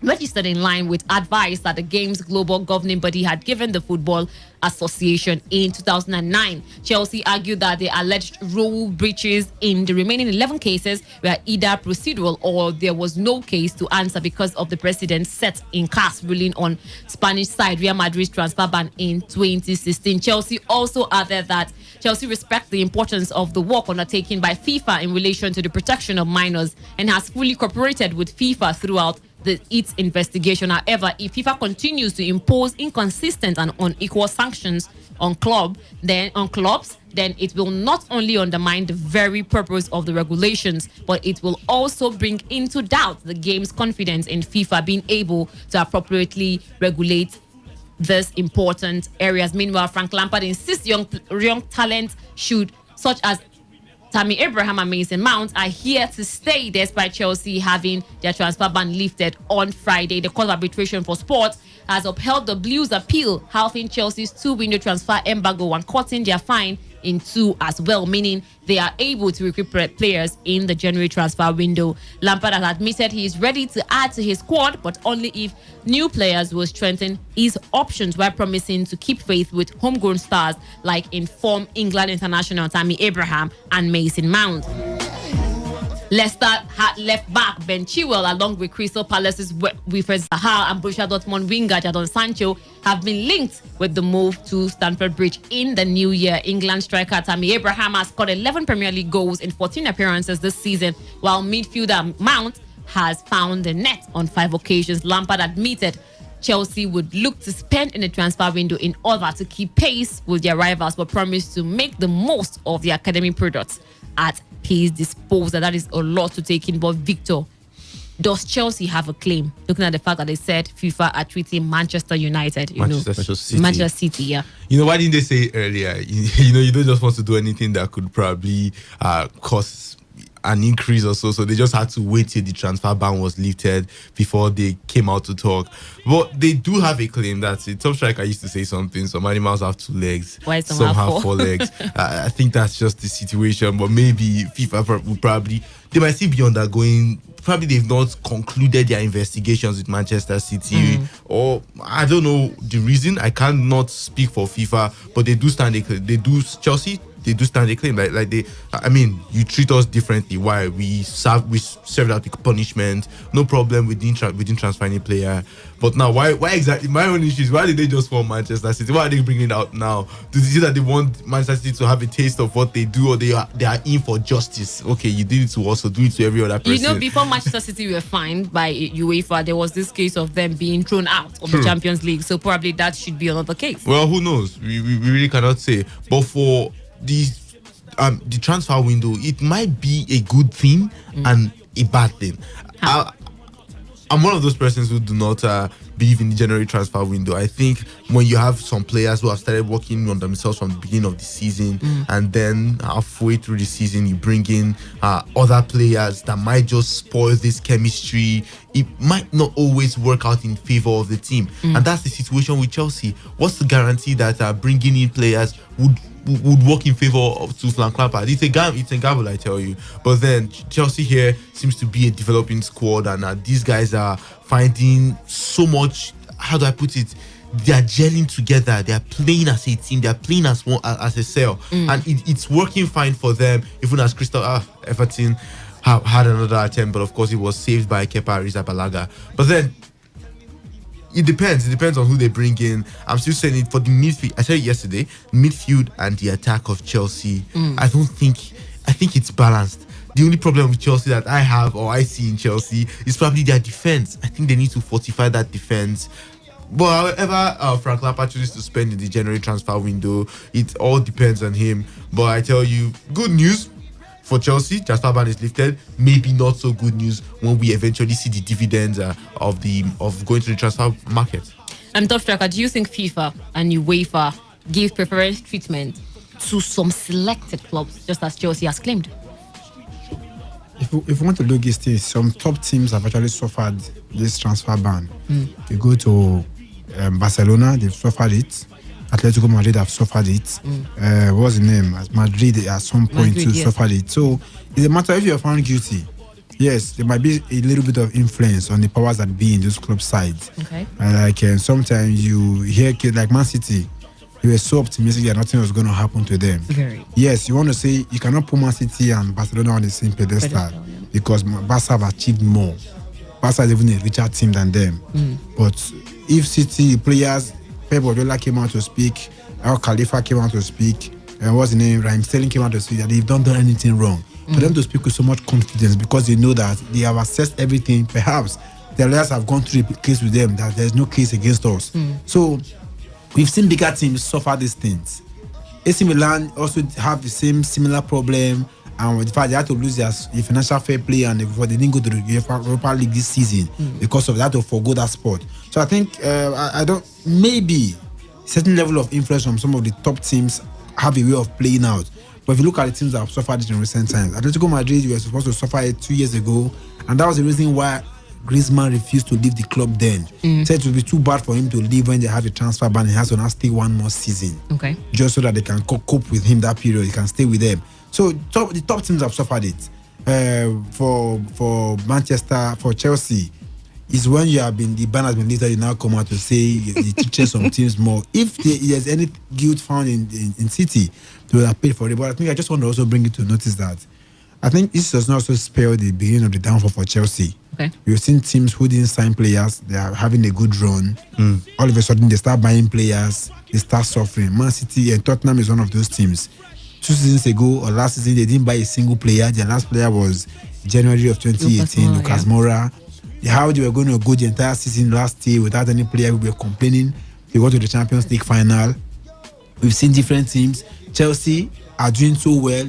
registered in line with advice that the game's global governing body had given the Football Association in 2009. Chelsea argued that the alleged rule breaches in the remaining 11 cases were either procedural or there was no case to answer because of the precedent set in CAS ruling on Spanish side Real Madrid's transfer ban in 2016. Chelsea also added that Chelsea respects the importance of the work undertaken by FIFA in relation to the protection of minors and has fully cooperated with FIFA throughout its investigation. However, if FIFA continues to impose inconsistent and unequal sanctions on clubs, then it will not only undermine the very purpose of the regulations, but it will also bring into doubt the game's confidence in FIFA being able to appropriately regulate these important areas. Meanwhile, Frank Lampard insists young talent such as Tammy Abraham and Mason Mount are here to stay despite Chelsea having their transfer ban lifted on Friday. The Court of Arbitration for Sport has upheld the Blues' appeal, halving Chelsea's two-window transfer embargo and cutting their fine in two as well, meaning they are able to recruit players in the January transfer window. Lampard has admitted he is ready to add to his squad, but only if new players will strengthen his options, while promising to keep faith with homegrown stars like informed England international Tammy Abraham and Mason Mount. Leicester had left back Ben Chilwell along with Crystal Palace's Wilfred Zaha and Borussia Dortmund winger Jadon Sancho have been linked with the move to Stamford Bridge in the new year. England striker Tammy Abraham has scored 11 Premier League goals in 14 appearances this season, while midfielder Mount has found the net on 5 occasions. Lampard admitted Chelsea would look to spend in the transfer window in order to keep pace with their rivals, but promised to make the most of the academy products at his disposal. That is a lot to take in. But Victor, does Chelsea have a claim? Looking at the fact that they said FIFA are treating Manchester United, Manchester City, yeah. Why didn't they say earlier? You don't just want to do anything that could probably cause an increase or so they just had to wait till the transfer ban was lifted before they came out to talk. But they do have a claim. That's it. Top Striker used to say something, some animals have 2 legs, some have 4 legs. I think that's just the situation, but maybe FIFA will probably, they might still be undergoing, probably they've not concluded their investigations with Manchester City, or I don't know the reason. I cannot speak for FIFA, but they do stand Chelsea, they do stand a claim. Like they, I mean, you treat us differently. Why? We served out the punishment, no problem. We didn't transfer any player. But now, why exactly? My own issue is, why did they just form Manchester City? Why are they bringing it out now? Do you see that they want Manchester City to have a taste of what they do, or they are in for justice? Okay, you did it to us, so do it to every other person. You know, before Manchester City were fined by UEFA, there was this case of them being thrown out of the Champions League. So probably that should be another case. Well, who knows? We really cannot say. But for the transfer window, it might be a good thing and a bad thing. I'm one of those persons who do not believe in the January transfer window. I think when you have some players who have started working on themselves from the beginning of the season, and then halfway through the season you bring in other players that might just spoil this chemistry, it might not always work out in favor of the team. And that's the situation with Chelsea. What's the guarantee that bringing in players would work in favor of Frank Lampard? It's a gamble, I tell you. But then Chelsea here seems to be a developing squad, and these guys are finding so much. How do I put it? They are gelling together. They are playing as a team. They are playing as one, as a cell, and it's working fine for them. Even as Everton had another attempt, but of course it was saved by Kepa Arrizabalaga. But then it depends on who they bring in. I'm still saying it for the midfield. I said it yesterday, midfield and the attack of Chelsea. I think it's balanced. The only problem with Chelsea that I have, or I see in Chelsea, is probably their defense. I think they need to fortify that defense. But however Frank Lampard chooses to spend in the January transfer window, it all depends on him. But I tell you, good news for Chelsea, transfer ban is lifted. Maybe not so good news when we eventually see the dividends of going to the transfer market. And Top Striker, do you think FIFA and UEFA give preferential treatment to some selected clubs, just as Chelsea has claimed? If you want to look at this, some top teams have actually suffered this transfer ban. You go to Barcelona, they've suffered it. Atletico Madrid have suffered it. What's the name? Madrid at some point suffered it. So it's a matter, if you're found guilty, yes, there might be a little bit of influence on the powers that be in those club sides. Okay. Sometimes you hear kids like Man City, they were so optimistic that nothing was going to happen to them. Yes, you want to say you cannot put Man City and Barcelona on the same pedestal, because Barca have achieved more. Barca is even a richer team than them. But if City players, Pep Guardiola came out to speak, Al Khalifa came out to speak, and what's the name? Raheem Sterling came out to speak, that they've not done anything wrong. For them to speak with so much confidence, because they know that they have assessed everything. Perhaps the lawyers have gone through the case with them, that there's no case against us. So we've seen bigger teams suffer these things. AC Milan also have the same similar problem, and with the fact they had to lose their financial fair play, and they didn't go to the Europa League this season because of that, to forgo that spot. So I think maybe certain level of influence from some of the top teams have a way of playing out. But if you look at the teams that have suffered it in recent times, Atletico Madrid, you were supposed to suffer it 2 years ago, and that was the reason why Griezmann refused to leave the club then. Said it would be too bad for him to leave when they have a transfer ban. He has to now stay one more season. Okay. Just so that they can cope with him that period. He can stay with them. So the top teams have suffered it. For Manchester, for Chelsea, is when the ban has been lifted, you now come out to say you teach some teams more. If there's any guilt found in City, they will have paid for it. But I think I just want to also bring you to notice that I think this does not also spell the beginning of the downfall for Chelsea. Okay. We've seen teams who didn't sign players, they are having a good run. All of a sudden, they start buying players, they start suffering. Man City and Tottenham is one of those teams. 2 seasons ago or last season, they didn't buy a single player. Their last player was January of 2018, Lucas Moura. How they were going to go the entire season last year without any player, we were complaining. They go to the Champions League final. We've seen different teams. Chelsea are doing so well.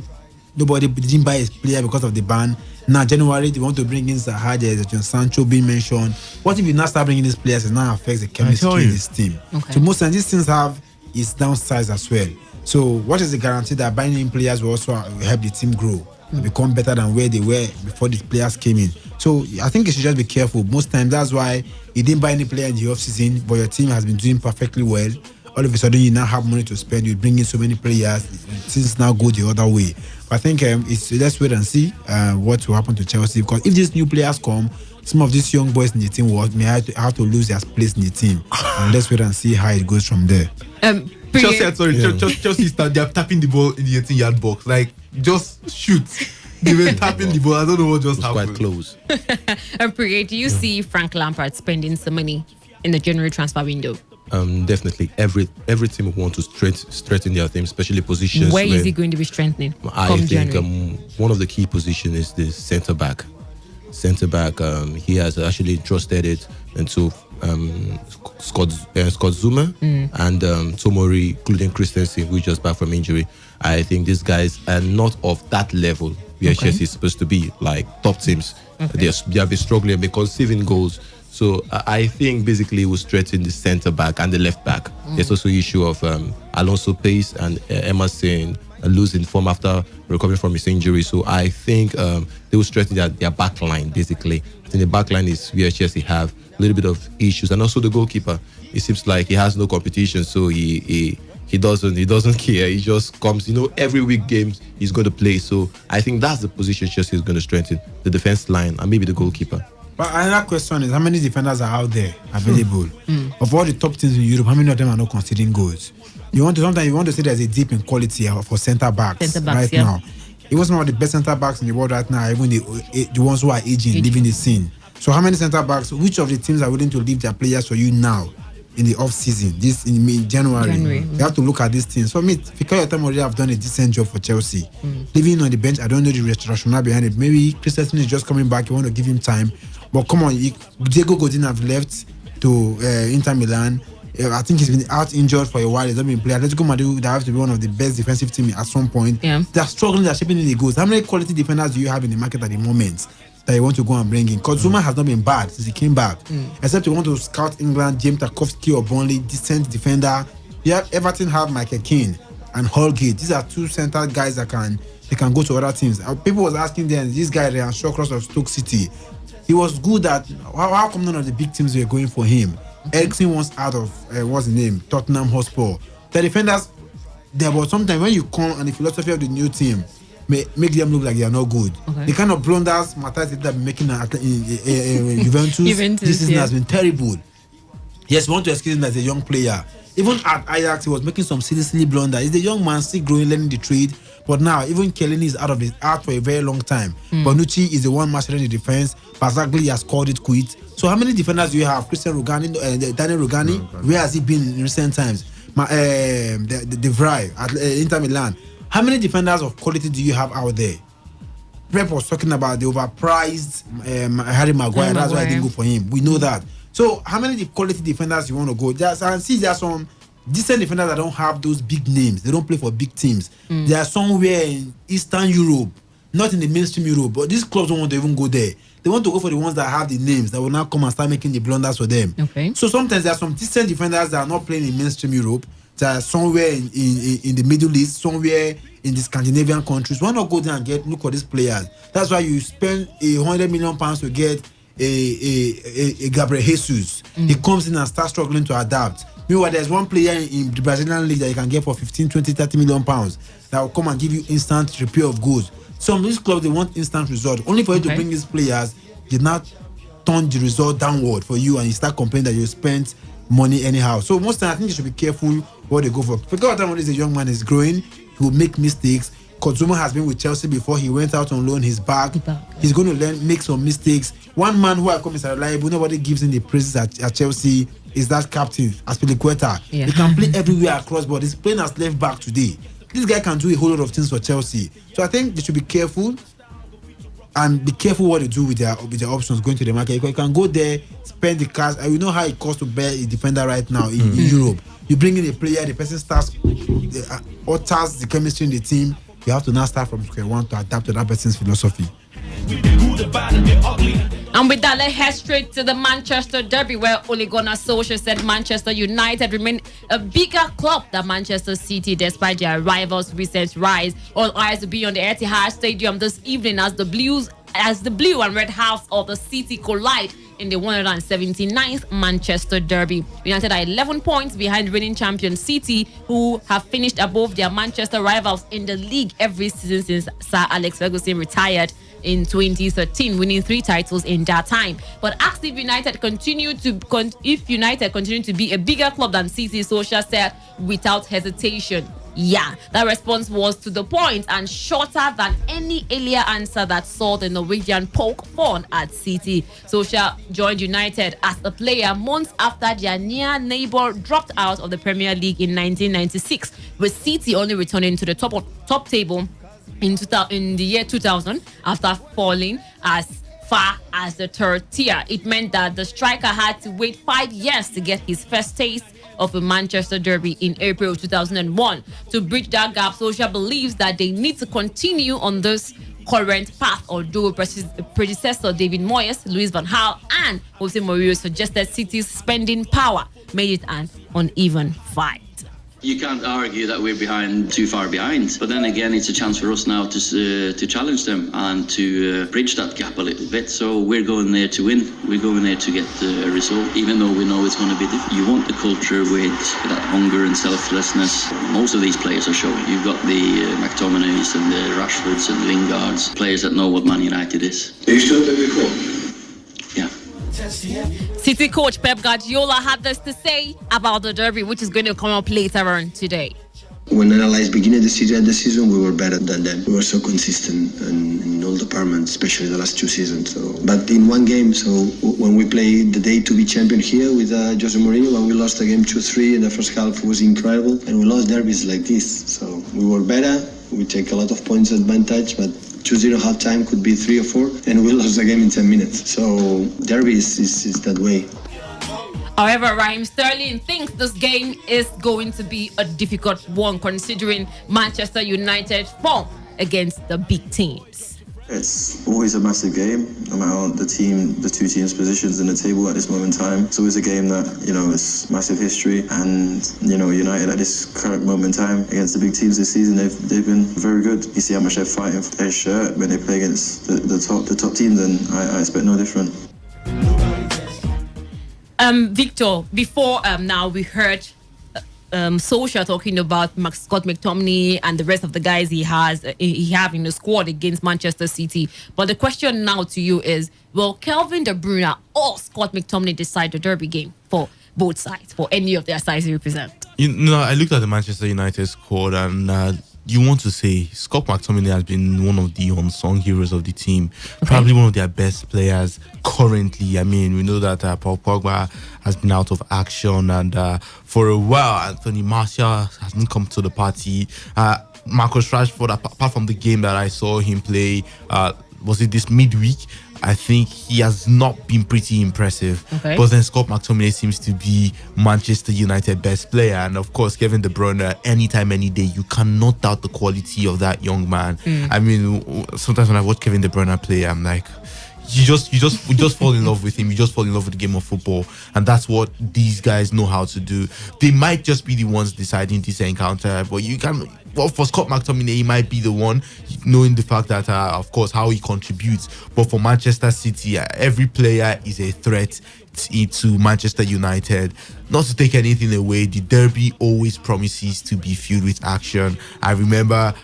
Nobody didn't buy a player because of the ban. Now, January, they want to bring in Zaha, there's John Sancho being mentioned. What if you now start bringing these players, and now affects the chemistry in this team? So most times these things have its downsides as well. So what is the guarantee that buying in players will also help the team grow? become better than where they were before these players came in. So I think you should just be careful. Most times that's why you didn't buy any player in the off-season, but your team has been doing perfectly well. All of a sudden you now have money to spend, you bring in so many players, things now go the other way. But I think let's wait and see what will happen to Chelsea, because if these new players come, some of these young boys in the team may have to lose their place in the team. And let's wait and see how it goes from there. Chelsea start, they're tapping the ball in the 18-yard box. Like, just shoot. They were tapping the ball. I don't know what just happened. Quite close. Priya, do you see Frank Lampard spending some money in the January transfer window? Definitely. Every team will want to strengthen their team, especially positions. Where is he going to be strengthening? I think one of the key positions is the centre back. He has actually trusted it into Scott Zuma and Tomori, including Christensen, who is just back from injury. I think these guys are not of that level where Chelsea is supposed to be, like top teams. They have been struggling, they're conceiving goals. So I think basically we'll strengthen the centre back and the left back. There's also issue of Alonso Pace and Emerson losing form after recovering from his injury. So I think they will strengthen their back line, basically. I think the back line is where Chelsea have a little bit of issues. And also the goalkeeper. It seems like he has no competition, so he doesn't care. He just comes, every week games he's going to play. So I think that's the position Chelsea is going to strengthen, the defense line and maybe the goalkeeper. But another question is, how many defenders are out there available? Of all the top teams in Europe, how many of them are not conceding goals? Sometimes you want to say there's a dip in quality for centre backs right now. Even some of the best centre backs in the world right now, even the ones who are aging, leaving the scene. So how many centre backs? Which of the teams are willing to leave their players for you now in the off season? This in January. You have to look at these things. So Fikayo already have done a decent job for Chelsea. Leaving on the bench, I don't know the rationale behind it. Maybe Christensen is just coming back. You want to give him time. But come on, Diego Godin have left to Inter Milan. I think he's been out injured for a while. He's not been playing. Atletico Madrid, they have to be one of the best defensive teams at some point. They're struggling. They're shipping in the goals. How many quality defenders do you have in the market at the moment that you want to go and bring in? Because Zuma has not been bad since he came back. Except you want to scout England, James Tarkowski or Burnley, decent defender. Everton have Michael Keane and Holgate. These are two center guys that can go to other teams. People was asking them, this guy Ryan Shawcross of Stoke City, he was good at how come none of the big teams were going for him? Eriksen was out of what's the name? Tottenham Hotspur. The defenders there, but sometimes when you come and the philosophy of the new team make them look like they are not good. The kind of blunders Matthias have been making in Juventus this season has been terrible. Yes, we want to excuse him as a young player. Even at Ajax, he was making some silly blunder. He's the young man still growing, learning the trade. But now, even Chiellini is out for a very long time. Bonucci is the one mastering the defense. Barzagli has called it quits. So how many defenders do you have? Christian Rugani, Daniel Rugani? Where has he been in recent times? De Vrij at Inter Milan. How many defenders of quality do you have out there? Rep was talking about the overpriced Harry Maguire. That's why I didn't go for him. We know that. So how many quality defenders you want to go? There are some decent defenders that don't have those big names. They don't play for big teams. They are somewhere in Eastern Europe, not in the mainstream Europe. But these clubs don't want to even go there. They want to go for the ones that have the names that will now come and start making the blunders for them. So sometimes there are some decent defenders that are not playing in mainstream Europe. That are somewhere in the Middle East, somewhere in the Scandinavian countries. Why not go there and look for these players? That's why you spend £100 million to get a Gabriel Jesus. He comes in and starts struggling to adapt. Meanwhile, there's one player in the Brazilian league that you can get for 15, 20, 30 million pounds that will come and give you instant repair of goods. Some of these clubs, they want instant result. Only for you to bring these players, did not turn the result downward for you and you start complaining that you spent money anyhow. So most times I think you should be careful what they go for. Because when a young man is growing, he will make mistakes. Kozuma has been with Chelsea before. He went out on loan. He's back. He's going to make some mistakes. One man who I come is reliable, nobody gives him the praises at Chelsea, is that captain, Aspilicueta. He can play everywhere across, but he's playing as left back today. This guy can do a whole lot of things for Chelsea. So I think they should be careful and be careful what they do with their options going to the market. You can go there, spend the cash, and you know how it costs to bear a defender right now in Europe. You bring in a player, the person starts alters the chemistry in the team. You have to now start from square one to adapt to that person's philosophy. We the good, the bad, and the ugly. And with that, let's head straight to the Manchester Derby, where Ole Gunnar Solskjaer said Manchester United remain a bigger club than Manchester City, despite their rivals' recent rise. All eyes will be on the Etihad Stadium this evening as the blue and red halves of the City collide in the 179th Manchester Derby. United are 11 points behind reigning champion City, who have finished above their Manchester rivals in the league every season since Sir Alex Ferguson retired in 2013, winning 3 titles in that time. But asked if United continue to be a bigger club than City, Solskjaer said without hesitation, yeah. That response was to the point and shorter than any earlier answer that saw the Norwegian poke fun at City. Solskjaer joined United as a player months after their near neighbor dropped out of the Premier League in 1996, with City only returning to the top table in the year 2000 after falling as far as the 3rd tier. It meant that the striker had to wait 5 years to get his first taste of a Manchester Derby in April 2001. To bridge that gap, Solskjaer believes that they need to continue on this current path, although predecessor David Moyes, Louis van Gaal and Jose Mourinho suggested City's spending power made it an uneven fight. You can't argue that we're too far behind. But then again, it's a chance for us now to challenge them and to bridge that gap a little bit. So we're going there to win. We're going there to get a result, even though we know it's going to be difficult. You want the culture with that hunger and selflessness. Most of these players are showing. You've got the McTominays and the Rashfords and Lingards, players that know what Man United is. Are you sure that we're cool? Yeah. City coach Pep Guardiola had this to say about the derby, which is going to come up later on today. When analyzed beginning of the season, we were better than them. We were so consistent in all departments, especially the last 2 seasons. But in one game, when we played the day to be champion here with Jose Mourinho, when we lost the game 2-3 in the first half, was incredible. And we lost derbies like this. So we were better. We take a lot of points advantage, but 2-0 halftime could be 3 or 4, and we lost the game in 10 minutes. So derby is that way. However, Raheem Sterling thinks this game is going to be a difficult one, considering Manchester United's form against the big teams. It's always a massive game, no matter the two teams' positions in the table at this moment in time. It's always a game that, it's massive history, and, United at this current moment in time against the big teams this season, they've been very good. You see how much they're fighting for their shirt when they play against the top teams, and I expect no different. Victor, before now we heard Solskjaer talking about Scott McTominay and the rest of the guys he have in the squad against Manchester City. But the question now to you is, will Kelvin De Bruyne or Scott McTominay decide the derby game for both sides, for any of their sides they represent? I looked at the Manchester United squad, and you want to say Scott McTominay has been one of the unsung heroes of the team. Okay. Probably one of their best players currently. I mean, we know that Paul Pogba has been out of action, and for a while, Anthony Martial hasn't come to the party. Marcus Rashford, apart from the game that I saw him play, was it this midweek? I think he has not been pretty impressive. Okay. But then Scott McTominay seems to be Manchester United best player. And of course, Kevin De Bruyne, anytime, any day, you cannot doubt the quality of that young man. I mean, sometimes when I watch Kevin De Bruyne play, I'm like, you just fall in love with him. You just fall in love with the game of football, and that's what these guys know how to do. They might just be the ones deciding this encounter, but you can. Well, for Scott McTominay, he might be the one, knowing the fact that, of course, how he contributes. But for Manchester City, every player is a threat to Manchester United. Not to take anything away, the derby always promises to be filled with action. I remember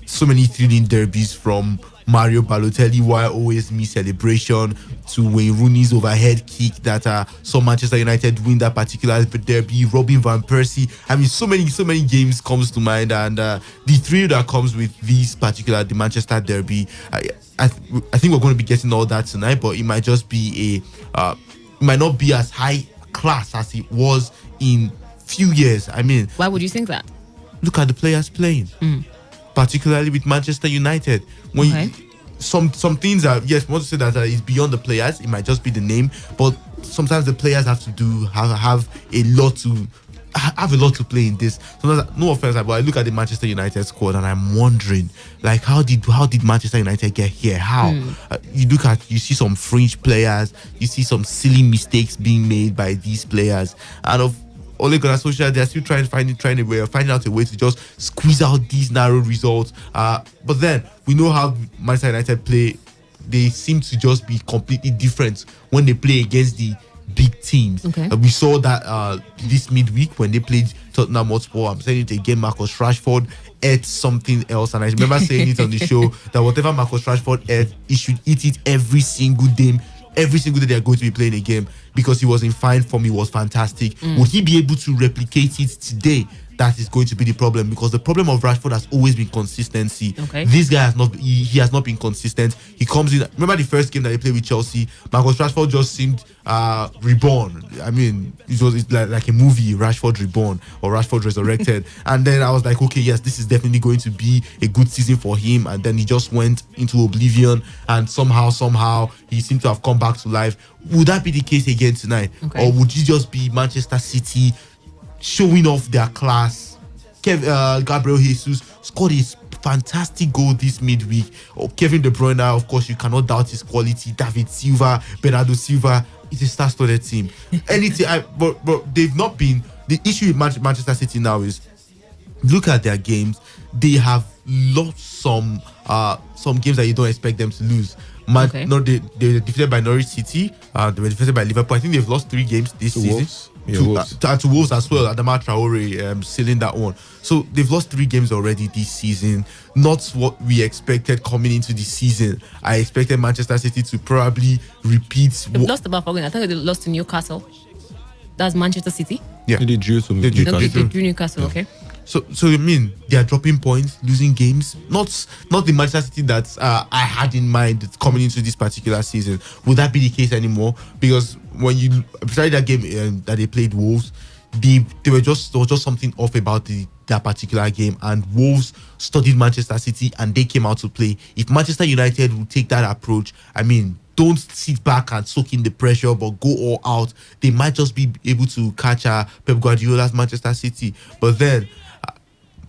so many thrilling derbies, from Mario Balotelli Why Always Me celebration to Wayne Rooney's overhead kick that saw Manchester United win that particular derby, Robin van Persie. I mean, so many games comes to mind, and the thrill that comes with the Manchester derby, I think we're going to be getting all that tonight, but it might just be it might not be as high class as it was in few years. I mean, why would you think that? Look at the players playing. Particularly with Manchester United, when some things are, yes, we want to say that it's beyond the players. It might just be the name, but sometimes the players have to have a lot to have a lot to play in this. So no offense, but I look at the Manchester United squad and I'm wondering, like, how did Manchester United get here? How? You see some fringe players, you see some silly mistakes being made by these players, and of Ole Gunnar Solskjaer, they're still finding out a way to just squeeze out these narrow results. But then we know how Manchester United play. They seem to just be completely different when they play against the big teams. Okay. We saw that this midweek when they played Tottenham Hotspur. I'm saying it again, Marcus Rashford ate something else, and I remember saying it on the show that whatever Marcus Rashford ate, he should eat it every single day. Every single day they are going to be playing a game, because he was in fine form. He was fantastic. Would he be able to replicate it today? That is going to be the problem, because the problem of Rashford has always been consistency. Okay. This guy has not. He has not been consistent. He comes in. Remember the first game that they played with Chelsea? Marcus Rashford just seemed reborn. I mean, it's like a movie, Rashford Reborn or Rashford Resurrected. And then I was like, okay, yes, this is definitely going to be a good season for him. And then he just went into oblivion, and somehow he seemed to have come back to life. Would that be the case again tonight? Okay. Or would it just be Manchester City showing off their class? Gabriel Jesus scored his fantastic goal this midweek. Kevin De Bruyne, of course, you cannot doubt his quality. David Silva, Bernardo Silva, it's a star-studded team. But they've not been. The issue with Manchester City now is, look at their games. They have lost some games that you don't expect them to lose. No, they were defeated by Norwich City. They were defeated by Liverpool. I think they've lost 3 games this season. To Wolves as well. Adama Traore sealing that one. So they've lost 3 games already this season. Not what we expected coming into the season. I expected Manchester City to probably repeat. They've lost about 4 games. I think they lost to Newcastle. That's Manchester City. Yeah, they drew to Newcastle. They drew Newcastle. Yeah. Okay. So I mean, they are dropping points, losing games. Not the Manchester City that I had in mind coming into this particular season. Would that be the case anymore? Because when you besides that game that they played Wolves, there was just something off about that particular game, and Wolves studied Manchester City and they came out to play. If Manchester United will take that approach, I mean, don't sit back and soak in the pressure, but go all out. They might just be able to catch Pep Guardiola's Manchester City. But then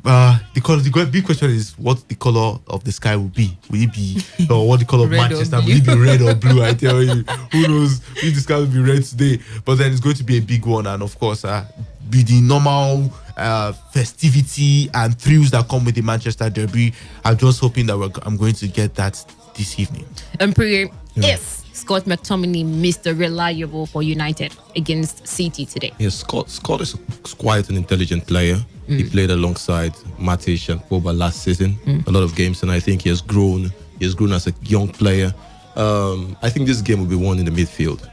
the big question is what the color of the sky will be. Will it be, or what the color of Manchester? Will it be red or blue? I tell you, who knows if the sky will be red today. But then it's going to be a big one, and of course, be the normal festivity and thrills that come with the Manchester Derby. I'm just hoping that I'm going to get that this evening. Yes. Scott McTominay, Mr. Reliable for United against City today. Yes, Scott is quite an intelligent player. He played alongside Matic and Pogba last season, a lot of games, and I think he has grown. He has grown as a young player. I think this game will be won in the midfield.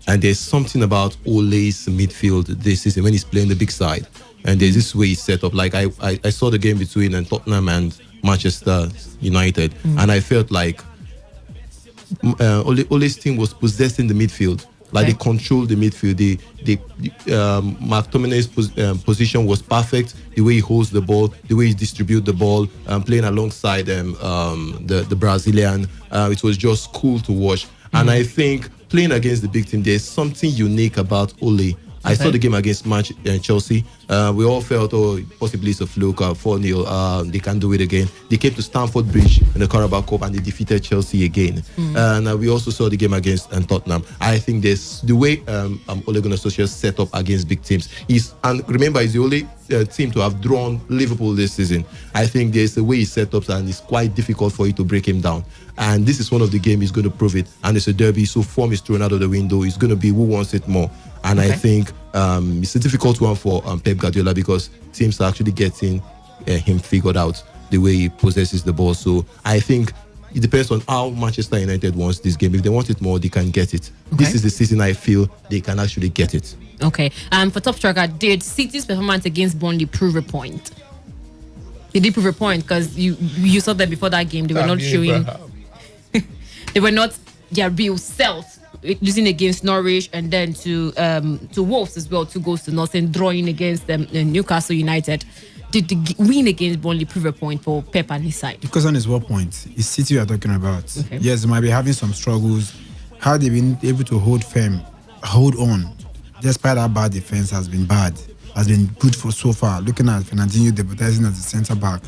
And there's something about Ole's midfield this season when he's playing the big side. And there's this way he's set up. Like I saw the game between Tottenham and Manchester United, and I felt like Ole's team was possessing the midfield. Like they controlled the midfield. McTominay's position was perfect. The way he holds the ball, the way he distributes the ball, playing alongside the Brazilian, it was just cool to watch. And I think playing against the big team, there's something unique about Ole. I saw the game against Chelsea. We all felt, possibly it's a fluke, 4-0. They can't do it again. They came to Stamford Bridge in the Carabao Cup and they defeated Chelsea again. And we also saw the game against Tottenham. I think there's the way Ole Gunnar Solskjaer set up against big teams. And remember, he's the only team to have drawn Liverpool this season. I think there's a way he set up and it's quite difficult for you to break him down. And this is one of the games he's going to prove it. And it's a derby, so form is thrown out of the window. It's going to be who wants it more. And I think it's a difficult one for Pep Guardiola because teams are actually getting him figured out the way he possesses the ball. So I think it depends on how Manchester United wants this game. If they want it more, they can get it. Okay. This is the season I feel they can actually get it. Okay. For Top Striker, did City's performance against Burnley prove a point? Did they prove a point? Because you saw that before that game, they were not showing... they were not their real self. Losing against Norwich and then to Wolves as well, 2 goals to nothing, drawing against Newcastle United. Did the win against Burnley prove a point for Pep and his side? Because on his what point? It's City we are talking about. Okay. Yes, they might be having some struggles. How they've been able to hold on, despite how bad defense has been bad. has been good for so far. Looking at Fernandinho deputizing as the centre back,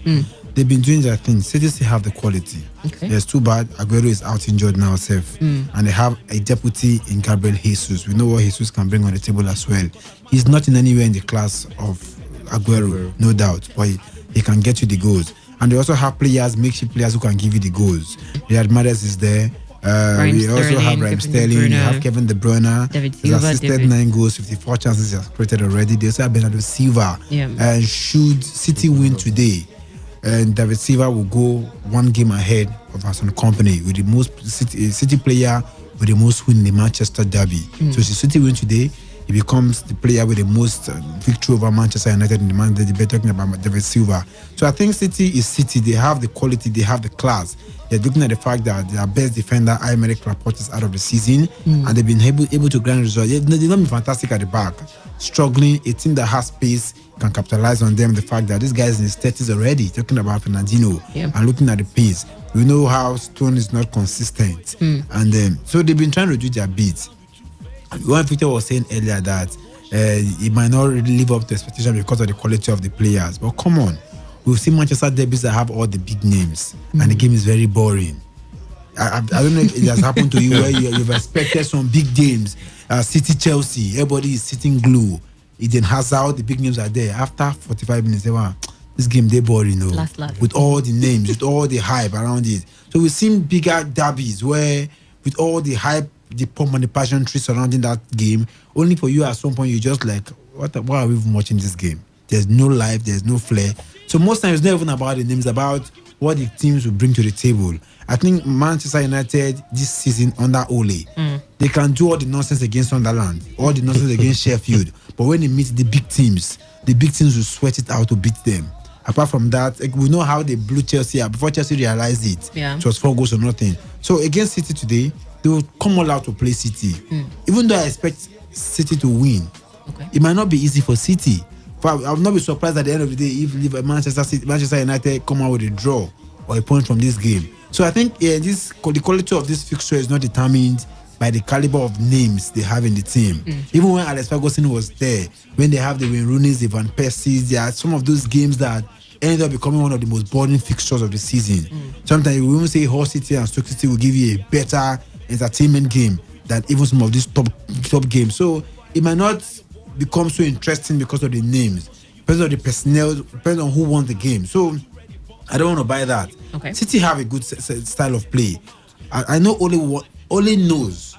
they've been doing their thing. City still have the quality. Okay. It's too bad Aguero is out injured now, and they have a deputy in Gabriel Jesus. We know what Jesus can bring on the table as well. He's not in anywhere in the class of Aguero, no doubt, but he can get you the goals. And they also have players, makeshift players who can give you the goals. Riyad Mahrez is there. We also have Raheem Sterling. We have Kevin De Bruyne. He's assisted 9 goals, 54 chances he has created already. They also have Bernardo Silva. And should City win today, and David Silva will go 1 game ahead of Arsenal Company with the most City player with the most win in the Manchester derby. So if City win today, he becomes the player with the most victory over Manchester United in the man. They're talking about David Silva. So I think City is City. They have the quality, they have the class. They're looking at the fact that their best defender, Aymeric Laporte, is out of the season, and they've been able to grind results. They've not been fantastic at the back, struggling. A team that has pace can capitalize on them. The fact that this guy is in his 30s already, talking about Fernandinho, and looking at the pace. We know how Stone is not consistent, and so they've been trying to do their bit. One Victor was saying earlier that it might not really live up to expectation because of the quality of the players. But come on, we've seen Manchester derbies that have all the big names, and the game is very boring. I don't know if it has happened to you where you've expected some big games, City, Chelsea, everybody is sitting glue. Eden Hazard, the big names are there. After 45 minutes, they were, this game they boring, with all the names, with all the hype around it. So we've seen bigger derbies where, with all the hype, the pump and the passion tree surrounding that game, only for you at some point you're just like, why are we even watching this game? There's no life, there's no flair. So most times it's not even about the names, about what the teams will bring to the table. I think Manchester United this season under Ole, they can do all the nonsense against Sunderland, all the nonsense against Sheffield, but when they meet the big teams will sweat it out to beat them. Apart from that, we know how they blew Chelsea out. Before Chelsea realized it, it was 4 goals or nothing. So against City today, they will come all out to play City. Even though I expect City to win, it might not be easy for City. I will not be surprised at the end of the day if Manchester United come out with a draw or a point from this game. So I think the quality of this fixture is not determined by the caliber of names they have in the team. Even when Alex Ferguson was there, when they have the Wayne Rooney's, the Van Persies, there are some of those games that ended up becoming one of the most boring fixtures of the season. Sometimes you will even say Hull City and Stoke City will give you a better entertainment game than even some of these top games. So it might not become so interesting because of the names, depends on the personnel, depends on who won the game. So I don't want to buy that. City have a good style of play. I know Ole knows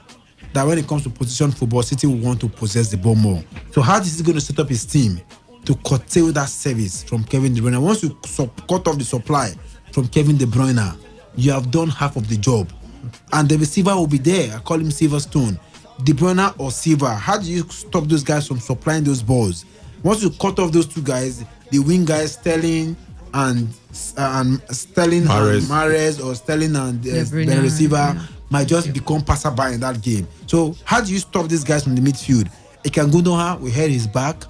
that when it comes to position football, City will want to possess the ball more. So how is he going to set up his team to curtail that service from Kevin De Bruyne? Once you cut off the supply from Kevin De Bruyne, you have done half of the job. And the receiver will be there. I call him Silverstone. De Bruyne or Silva. How do you stop those guys from supplying those balls? Once you cut off those 2 guys, the wing guys, Sterling and Mahrez, or Sterling and the receiver might just become passerby in that game. So how do you stop these guys from the midfield? Ikan Gundogan, we heard his back.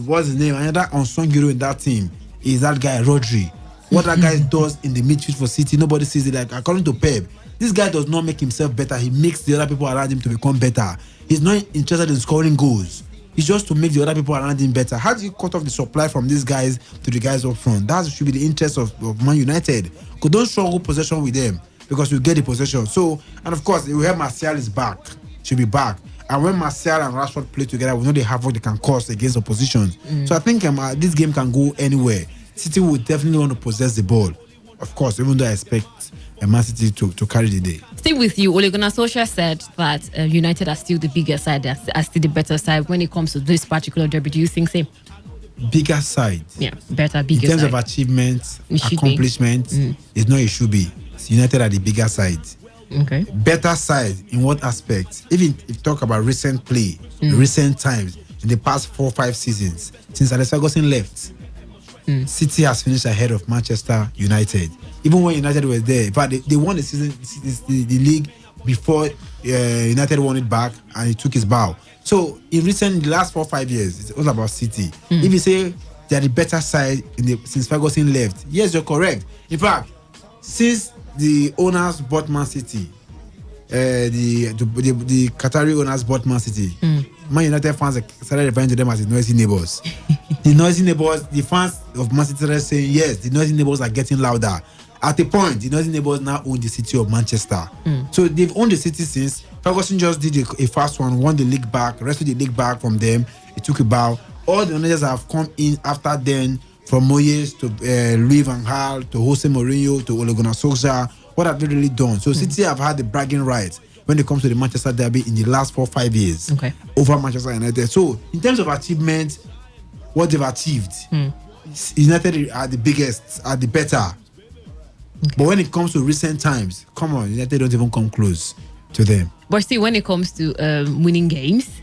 What's his name? Another unsung hero in that team is that guy Rodri. What that guy does in the midfield for City, nobody sees it. Like according to Pep, this guy does not make himself better. He makes the other people around him to become better. He's not interested in scoring goals. It's just to make the other people around him better. How do you cut off the supply from these guys to the guys up front? That should be the interest of Man United. Because don't struggle possession with them because you get the possession. So, and of course, we have Martial is back. Should be back. And when Martial and Rashford play together, we know the havoc they can cause against oppositions. So I think this game can go anywhere. City will definitely want to possess the ball. Of course, even though I expect Man City to carry the day. Still with you, Ole Gunnar Solskjaer said that United are still the bigger side, are still the better side when it comes to this particular derby. Do you think same? Bigger side? Yeah, bigger in terms side. of achievements, accomplishments, it's not it should be. United are the bigger side. Okay. Better side in what aspect? Even if you talk about recent play, recent times, in the past 4 or 5 seasons, since Alex Ferguson left, City has finished ahead of Manchester United. Even when United was there, but they won the season, the league before United won it back, and he took his bow. So in the last 4 or 5 years, it's all about City. If you say they're the better side since Ferguson left, yes, you're correct. In fact, since the owners bought Man City, the Qatari owners bought Man City, Man United fans started referring to them as the noisy neighbors. The noisy neighbors, the fans of Man City are saying, yes, the noisy neighbors are getting louder. At a point, the noisy neighbors now own the city of Manchester. So they've owned the city since. Ferguson just did a fast one, won the league back, rescued the league back from them. It took about all the managers have come in after then, from Moyes to Louis van Gaal to Jose Mourinho to Ole Gunnar Solskjaer. What have they really done? So City have had the bragging rights when it comes to the Manchester derby in the last 4-5 years over Manchester United. So in terms of achievement, what they've achieved, United are the biggest, are the better. But when it comes to recent times, come on, United don't even come close to them. But still, when it comes to winning games,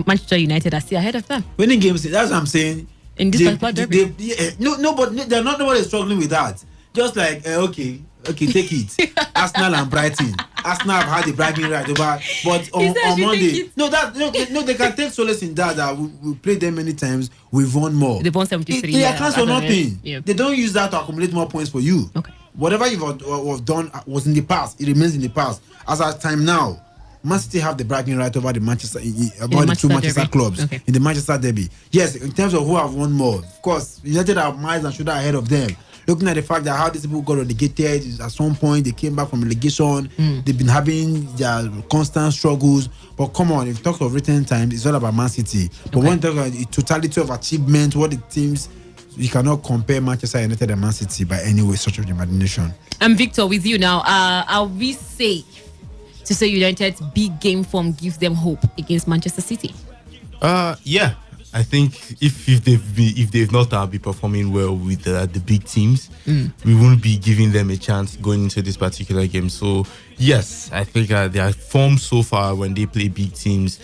Manchester United are still ahead of them. Winning games, that's what I'm saying. In this particular derby. Nobody is struggling with that. Just like, okay, take it. Arsenal and Brighton. Arsenal have had the bragging right over, but on Monday, they can take solace in that we played them many times. We've won more. They've won 73. They accounts for nothing. Yeah. They don't use that to accumulate more points for you. Okay. Whatever you've done was in the past. It remains in the past. As at time now, Man City have the bragging right over the Manchester, about the two Manchester clubs in the Manchester derby. Yes, in terms of who have won more, of course, United are miles and shoulders ahead of them. Looking at the fact that how these people got relegated, at some point they came back from relegation. They've been having their constant struggles. But come on, if you talk of written times, it's all about Man City. But when you talk about the totality of achievement, what the teams, you cannot compare Manchester United and Man City by any way, such of the imagination. I'm Victor with you now. Are we safe to say United's big game form gives them hope against Manchester City? Yeah. I think if they've not been performing well with the big teams, we won't be giving them a chance going into this particular game. So yes, I think their form so far when they play big teams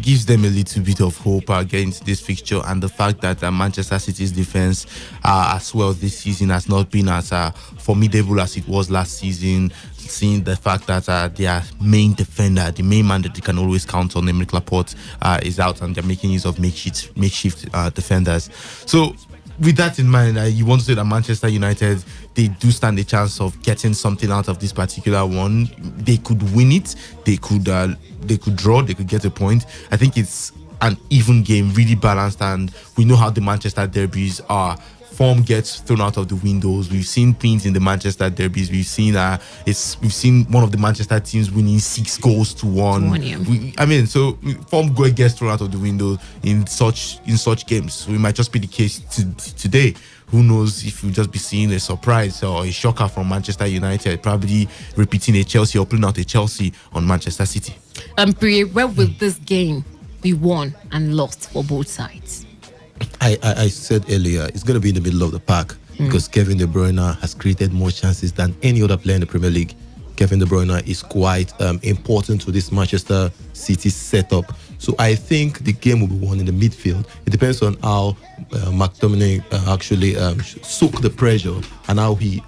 gives them a little bit of hope against this fixture, and the fact that Manchester City's defense as well this season has not been as formidable as it was last season. Seeing the fact that their main defender, the main man that they can always count on, Emerick Laporte, is out, and they're making use of makeshift defenders. So with that in mind, you want to say that Manchester United, they do stand a chance of getting something out of this particular one. They could win it, they could draw, they could get a point. I think it's an even game, really balanced, and we know how the Manchester derbies are. Form gets thrown out of the windows. We've seen things in the Manchester derbies. We've seen one of the Manchester teams winning 6-1. So form gets thrown out of the window in such games. So it might just be the case today. Who knows if we'll just be seeing a surprise or a shocker from Manchester United, probably repeating a Chelsea or pulling out a Chelsea on Manchester City. Priya, where will this game be won and lost for both sides? I said earlier, it's going to be in the middle of the park because Kevin De Bruyne has created more chances than any other player in the Premier League. Kevin De Bruyne is quite important to this Manchester City setup. So I think the game will be won in the midfield. It depends on how McTominay actually soak the pressure and how he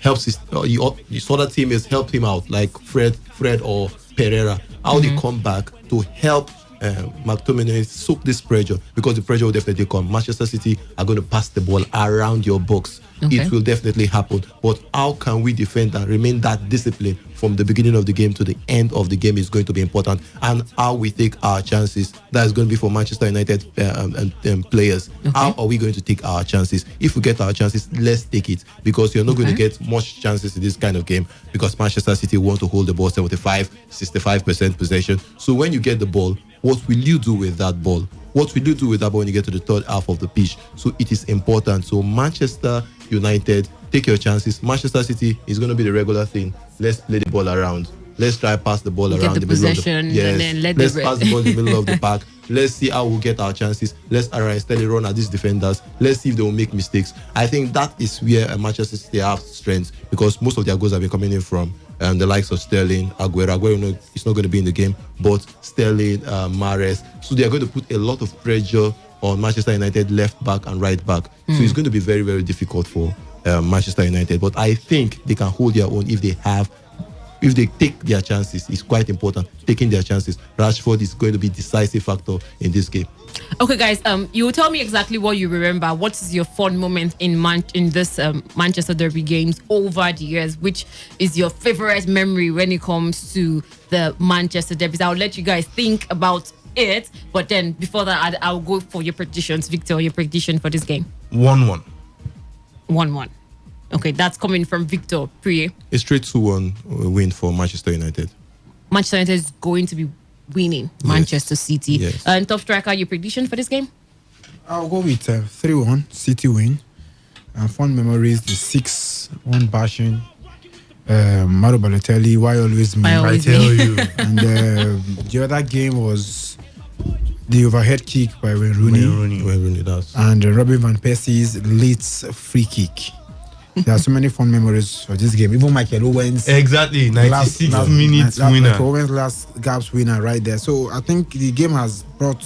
helps his other teammates help him out, like Fred or Pereira. How they come back to help McTominay soak this pressure, because the pressure will definitely come. Manchester City are going to pass the ball around your box. It will definitely happen. But how can we defend and remain that discipline from the beginning of the game to the end of the game is going to be important. And how we take our chances, that is going to be for Manchester United players. How are we going to take our chances? If we get our chances, let's take it, because you're not going to get much chances in this kind of game, because Manchester City want to hold the ball 65% possession. So when you get the ball, what will you do with that ball? What will you do with that ball when you get to the third half of the pitch? So it is important. So Manchester United, take your chances. Manchester City is going to be the regular thing. Let's play the ball around. Let's try pass the ball around the middle of the and then let's pass the ball in the middle of the park. Let's see how we'll get our chances. Let's steadily run at these defenders. Let's see if they will make mistakes. I think that is where Manchester City have strengths, because most of their goals have been coming in from the likes of Sterling, Aguero. Aguero is not going to be in the game, but Sterling, Mahrez. So they are going to put a lot of pressure on Manchester United left back and right back. So it's going to be very, very difficult for Manchester United. But I think they can hold their own if they take their chances. It's quite important, taking their chances. Rashford is going to be a decisive factor in this game. Okay, guys, you will tell me exactly what you remember. What is your fun moment in this Manchester Derby games over the years? Which is your favorite memory when it comes to the Manchester Derbies? I'll let you guys think about it. But then before that, I'll go for your predictions. Victor, your prediction for this game? 1-1. 1-1. Okay, that's coming from Victor. Priye? A straight 2-1 win for Manchester United. Manchester United is going to be winning Manchester City. Yes. And top striker, your prediction for this game? I'll go with 3-1 City win. And fond memories, the 6-1 bashing. Mario Balotelli, why always me? I tell you. And the other game was the overhead kick by Wayne Rooney. Does. And Robin Van Persie's late free kick. There are so many fun memories for this game. Even Michael Owen's 96 minutes winner. Michael Owen's last gaps winner right there. So I think the game has brought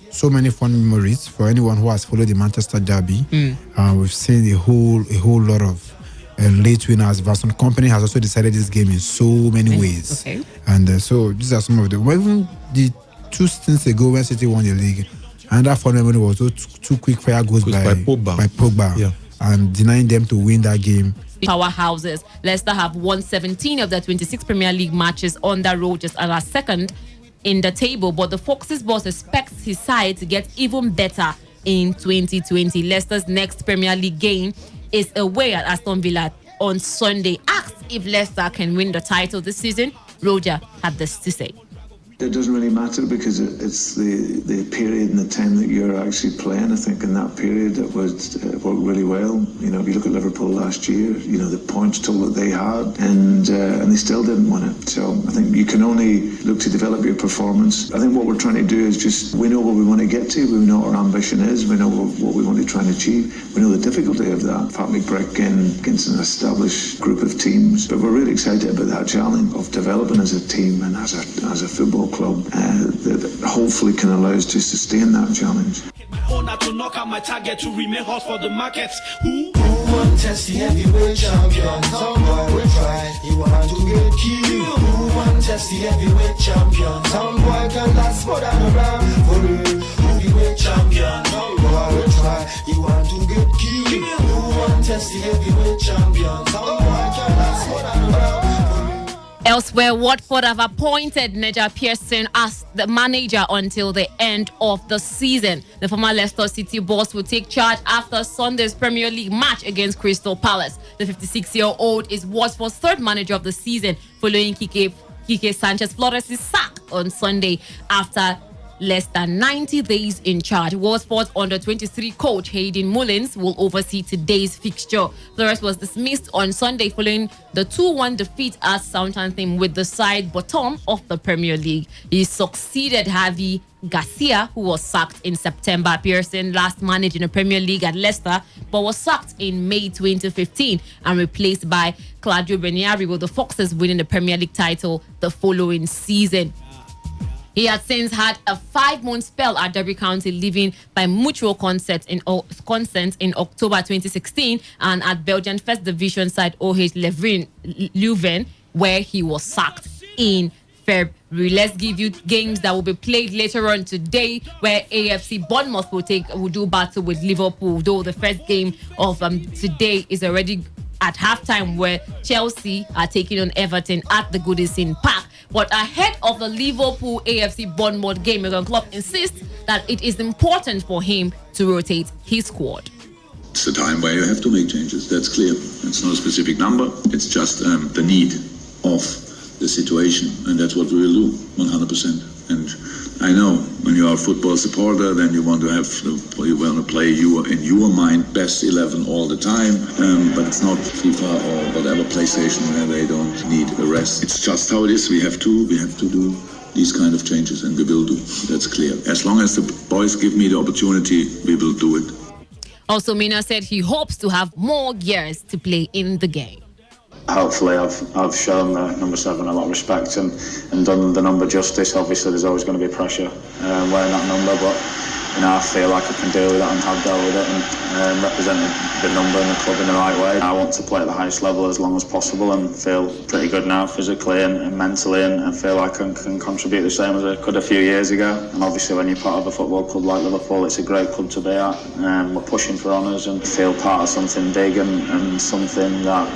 so many fun memories for anyone who has followed the Manchester derby. We've seen a whole lot of late winners. Vincent Kompany has also decided this game in so many ways. Okay. And so these are some of the. Well, even the 2 seasons ago when City won the league, and that fun memory was those 2 quick fire goals by Pogba. Yeah. And denying them to win that game. Powerhouses. Leicester have won 17 of their 26 Premier League matches on the road, just as a second in the table. But the Foxes boss expects his side to get even better in 2020. Leicester's next Premier League game is away at Aston Villa on Sunday. Asked if Leicester can win the title this season, Roger had this to say. It doesn't really matter because it's the period and the time that you're actually playing. I think in that period it worked really well. You know, if you look at Liverpool last year, you know, the points total that they had, and they still didn't win it. So I think you can only look to develop your performance. I think what we're trying to do is just, we know what we want to get to, we know what our ambition is, we know what we want to try and achieve, we know the difficulty of that. Pat McBrick against an established group of teams, but we're really excited about that challenge of developing as a team and as a football club that hopefully can allow us to sustain that challenge. To knock out my target to remain hot for the markets. Who want to test the heavyweight champion? Some boy will try, he want to get killed. Who want to test the heavyweight champion? Some boy can last more than a round for the heavyweight champion. Some boy will try, he want to get killed. Who want to test the heavyweight champion? Some boy can last more than a round. Elsewhere, Watford have appointed Nigel Pearson as the manager until the end of the season. The former Leicester City boss will take charge after Sunday's Premier League match against Crystal Palace. The 56-year-old is Watford's third manager of the season, following Quique Sanchez Flores' sack on Sunday after less than 90 days in charge. Watford's under-23 coach Hayden Mullins will oversee today's fixture. Flores was dismissed on Sunday following the 2-1 defeat at Southampton with the side bottom of the Premier League. He succeeded Javi Garcia, who was sacked in September. Pearson last managed in the Premier League at Leicester, but was sacked in May 2015 and replaced by Claudio Ranieri, with the Foxes winning the Premier League title the following season. He had since had a 5-month spell at Derby County, leaving by mutual consent in October 2016, and at Belgian First Division side OH Leuven, where he was sacked in February. Let's give you games that will be played later on today, where AFC Bournemouth will do battle with Liverpool, though the first game of today is already at halftime, where Chelsea are taking on Everton at the Goodison Park. But ahead of the Liverpool AFC Bournemouth game, Jurgen Klopp insists that it is important for him to rotate his squad. It's a time where you have to make changes. That's clear. It's not a specific number. It's just the need of the situation, and that's what we will do 100%. And I know when you are a football supporter, then you want to play in your mind best 11 all the time. But it's not FIFA or whatever PlayStation where they don't need a rest. It's just how it is. We have to do these kind of changes, and we will do. That's clear. As long as the boys give me the opportunity, we will do it. Also, Mina said he hopes to have more years to play in the game. Hopefully I've shown number 7 a lot of respect and done the number justice. Obviously there's always going to be pressure wearing that number, but I feel like I can deal with it and have dealt with it and represent the number and the club in the right way. I want to play at the highest level as long as possible and feel pretty good now physically and mentally, and feel like I can contribute the same as I could a few years ago. And obviously when you're part of a football club like Liverpool, it's a great club to be at. We're pushing for honours and feel part of something big and something that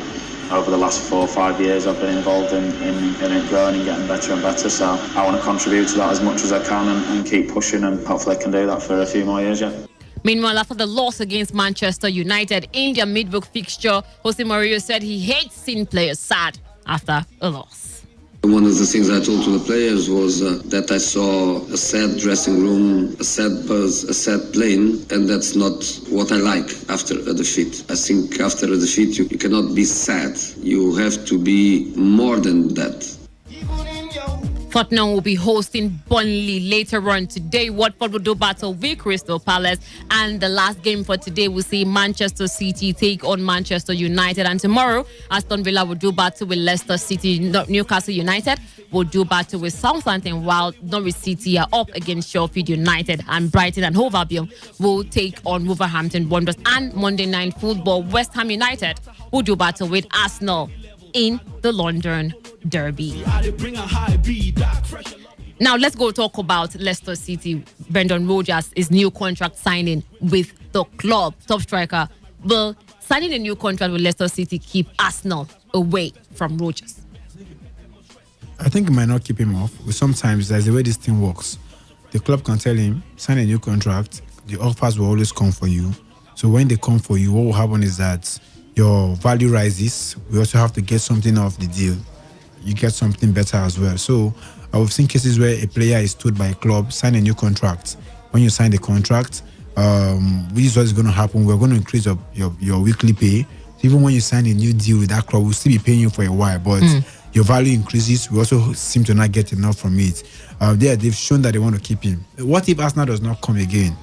over the last 4 or 5 years I've been involved in it growing and getting better and better. So I want to contribute to that as much as I can and keep pushing, and hopefully I can do that for a few more years yet. Meanwhile, after the loss against Manchester United in their midweek fixture, Jose Mourinho said he hates seeing players sad after a loss. One of the things I told to the players was that I saw a sad dressing room, a sad buzz, a sad plane, and that's not what I like after a defeat. I think after a defeat you cannot be sad. You have to be more than that. Tottenham will be hosting Burnley later on today. Watford will do battle with Crystal Palace. And the last game for today will see Manchester City take on Manchester United. And tomorrow, Aston Villa will do battle with Leicester City. Newcastle United will do battle with Southampton, while Norwich City are up against Sheffield United. And Brighton and Hove Albion will take on Wolverhampton Wanderers. And Monday Night Football, West Ham United will do battle with Arsenal in the London Derby. Now let's go talk about Leicester City. Brendan Rodgers' new contract signing with the club. Top striker will signing a new contract with Leicester City keep Arsenal away from Rodgers. I think it might not keep him off. But sometimes that's the way this thing works. The club can tell him, sign a new contract. The offers will always come for you. So when they come for you, what will happen is that your value rises. We also have to get something off the deal. You get something better as well. So I've seen cases where a player is told by a club, sign a new contract. When you sign the contract, this is what's going to happen. We're going to increase your weekly pay. So even when you sign a new deal with that club, we'll still be paying you for a while, but your value increases. We also seem to not get enough from it. They've shown that they want to keep him. What if Arsenal does not come again?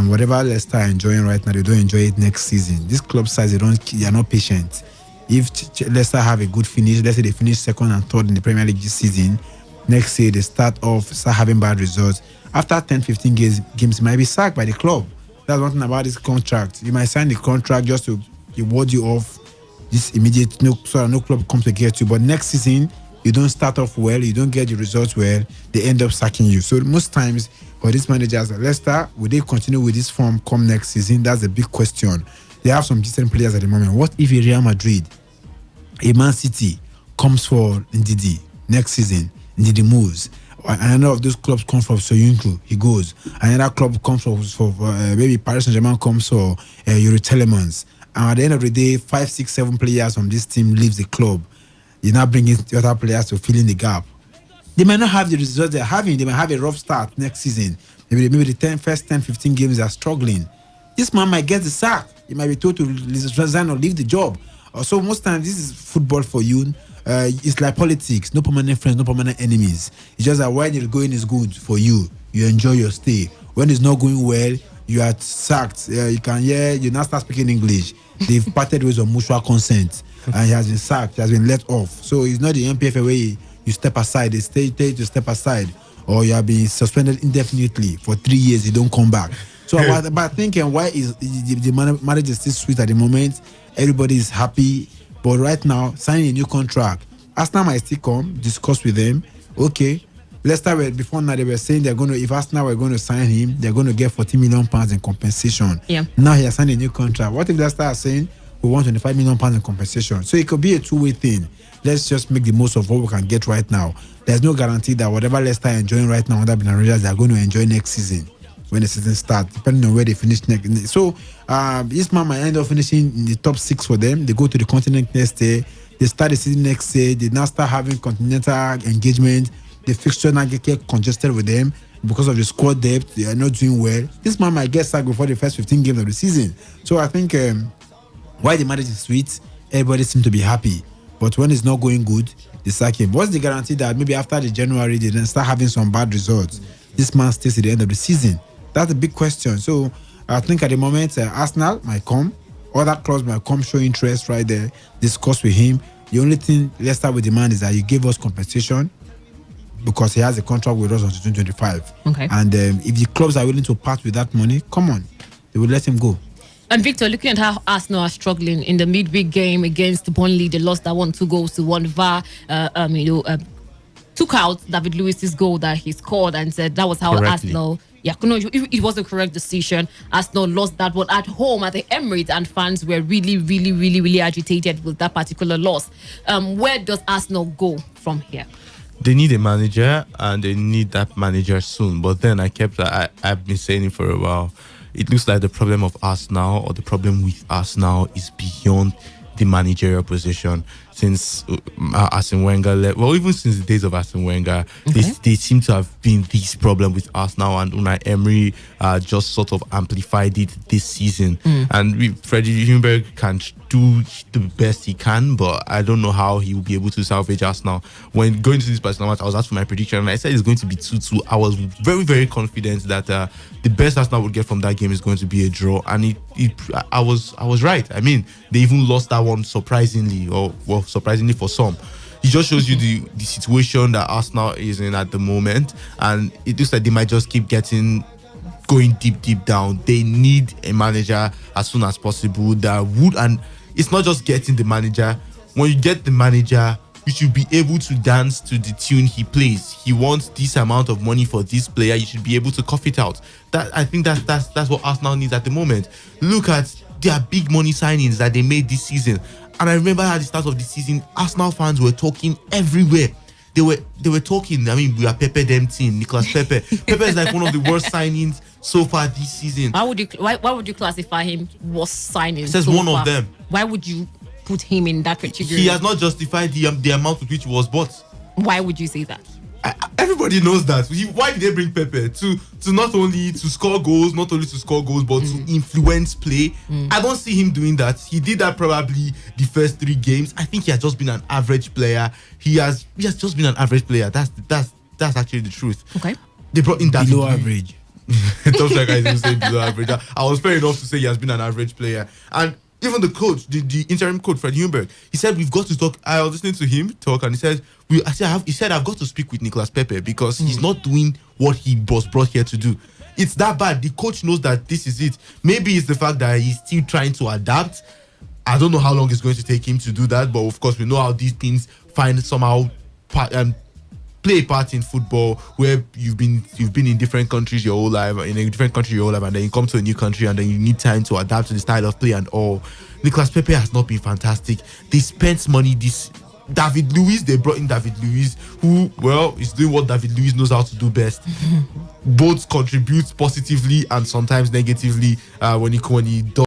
Whatever Leicester are enjoying right now, they don't enjoy it next season. This club size, they are not patient. If Leicester have a good finish, let's say they finish second and third in the Premier League this season, next year they start having bad results. After 10, 15 games, it might be sacked by the club. That's one thing about this contract. You might sign the contract just to reward you off this immediate, so no club comes to get you. But next season, you don't start off well, you don't get the results well, they end up sacking you. So most times, for these managers at Leicester, will they continue with this form come next season? That's a big question. They have some decent players at the moment. What if a Real Madrid, a Man City comes for Ndidi next season? Ndidi moves. Another of those clubs comes from Soyuncu, he goes. Another club comes for maybe Paris Saint-Germain comes for Yuri Telemans. And at the end of the day, 5, 6, 7 players from this team leaves the club. You're not bringing the other players to fill in the gap. They might not have the results they're having. They might have a rough start next season. Maybe the first 10, 15 games are struggling. This man might get the sack. He might be told to resign or leave the job. So most times, this is football for you. It's like politics. No permanent friends, no permanent enemies. It's just that when you're going is good for you. You enjoy your stay. When it's not going well, you are sacked. You now start speaking English. They've parted ways on mutual consent. And he has been sacked. He has been let off. So it's not the MPFA way you step aside. They stay to step aside. Or you have been suspended indefinitely for 3 years. You don't come back. So but thinking, why is the marriage is still sweet at the moment? Everybody is happy. But right now, signing a new contract. Arsenal might still come, discuss with them. Okay. Leicester, before now, they were saying if Arsenal were going to sign him, they're going to get £40 million in compensation. Yeah. Now he has signed a new contract. What if Leicester are saying, we want £25 million in compensation? So it could be a two-way thing. Let's just make the most of what we can get right now. There's no guarantee that whatever Leicester are enjoying right now under Brendan Rodgers, they're going to enjoy next season when the season starts, depending on where they finish next. So this man might end up finishing in the top 6 for them. They go to the continent next year. They start the season next year. They now start having continental engagement. The fixture now get congested with them because of the squad depth. They are not doing well. This man might get sacked before the first 15 games of the season. So I think why the marriage is sweet, everybody seems to be happy. But when it's not going good, they sack him. What's the guarantee that maybe after the January, they then start having some bad results? This man stays at the end of the season. That's a big question. So I think at the moment, Arsenal might come. Other clubs might come, show interest right there, discuss with him. The only thing Leicester will demand is that you give us compensation because he has a contract with us until 2025. Okay. And if the clubs are willing to part with that money, come on, they will let him go. And Victor, looking at how Arsenal are struggling in the midweek game against Burnley, they lost that 2 goals to 1. VAR, took out David Luiz's goal that he scored and said that was how Correctly. Arsenal Yeah, no, it was the correct decision. Arsenal lost that one at home at the Emirates, and fans were really agitated with that particular loss. Where does Arsenal go from here? They need a manager, and they need that manager soon. But then I've been saying it for a while. It looks like the problem of Arsenal, or the problem with Arsenal, is beyond the managerial position. Since Arsene Wenger left, well, even since the days of Arsene Wenger, they seem to have been this problem with Arsenal, and Unai Emery just sort of amplified it this season. And Freddie Ljungberg can do the best he can, but I don't know how he will be able to salvage Arsenal. When going to this particular match, I was asked for my prediction, and I said it's going to be 2-2. I was very confident that the best Arsenal would get from that game is going to be a draw, and I was right. I mean, they even lost that one surprisingly, surprisingly for some. It just shows you the situation that Arsenal is in at the moment, and it looks like they might just keep going deep down. They need a manager as soon as possible that would, and it's not just getting the manager. When you get the manager, you should be able to dance to the tune he plays. He wants this amount of money for this player. You should be able to cough it out. I think that's what Arsenal needs at the moment. Look at their big money signings that they made this season. And I remember at the start of the season, Arsenal fans were talking everywhere. They were talking. I mean, we are Pepe them team, Nicolas Pepe. Pepe is like one of the worst signings so far this season. Why would you classify him worst signing? It says so one far? of them. Why would you put him in that category? He has not justified the amount with which he was bought. Why would you say that? Everybody knows that. Why did they bring Pepe? To not only to score goals, but to influence play. I don't see him doing that. He did that probably the first 3 games. I think he has just been an average player. He has just been an average player. That's actually the truth. Okay. They brought in David below average. Don't like I didn't say below average. I was fair enough to say he has been an average player. And even the coach, the interim coach, Fred Ljungberg, he said we've got to talk. I was listening to him talk, and he said I've got to speak with Nicolas Pepe because he's not doing what he was brought here to do. It's that bad. The coach knows that this is it. Maybe it's the fact that he's still trying to adapt. I don't know how long it's going to take him to do that, but of course we know how these things play a part in football, where you've been in different countries your whole life, and then you come to a new country and then you need time to adapt to the style of play and all. Nicolas Pepe has not been fantastic. They spent money. David Luiz, they brought in David Luiz, who, well, is doing what David Luiz knows how to do best. Both contributes positively and sometimes negatively when he does.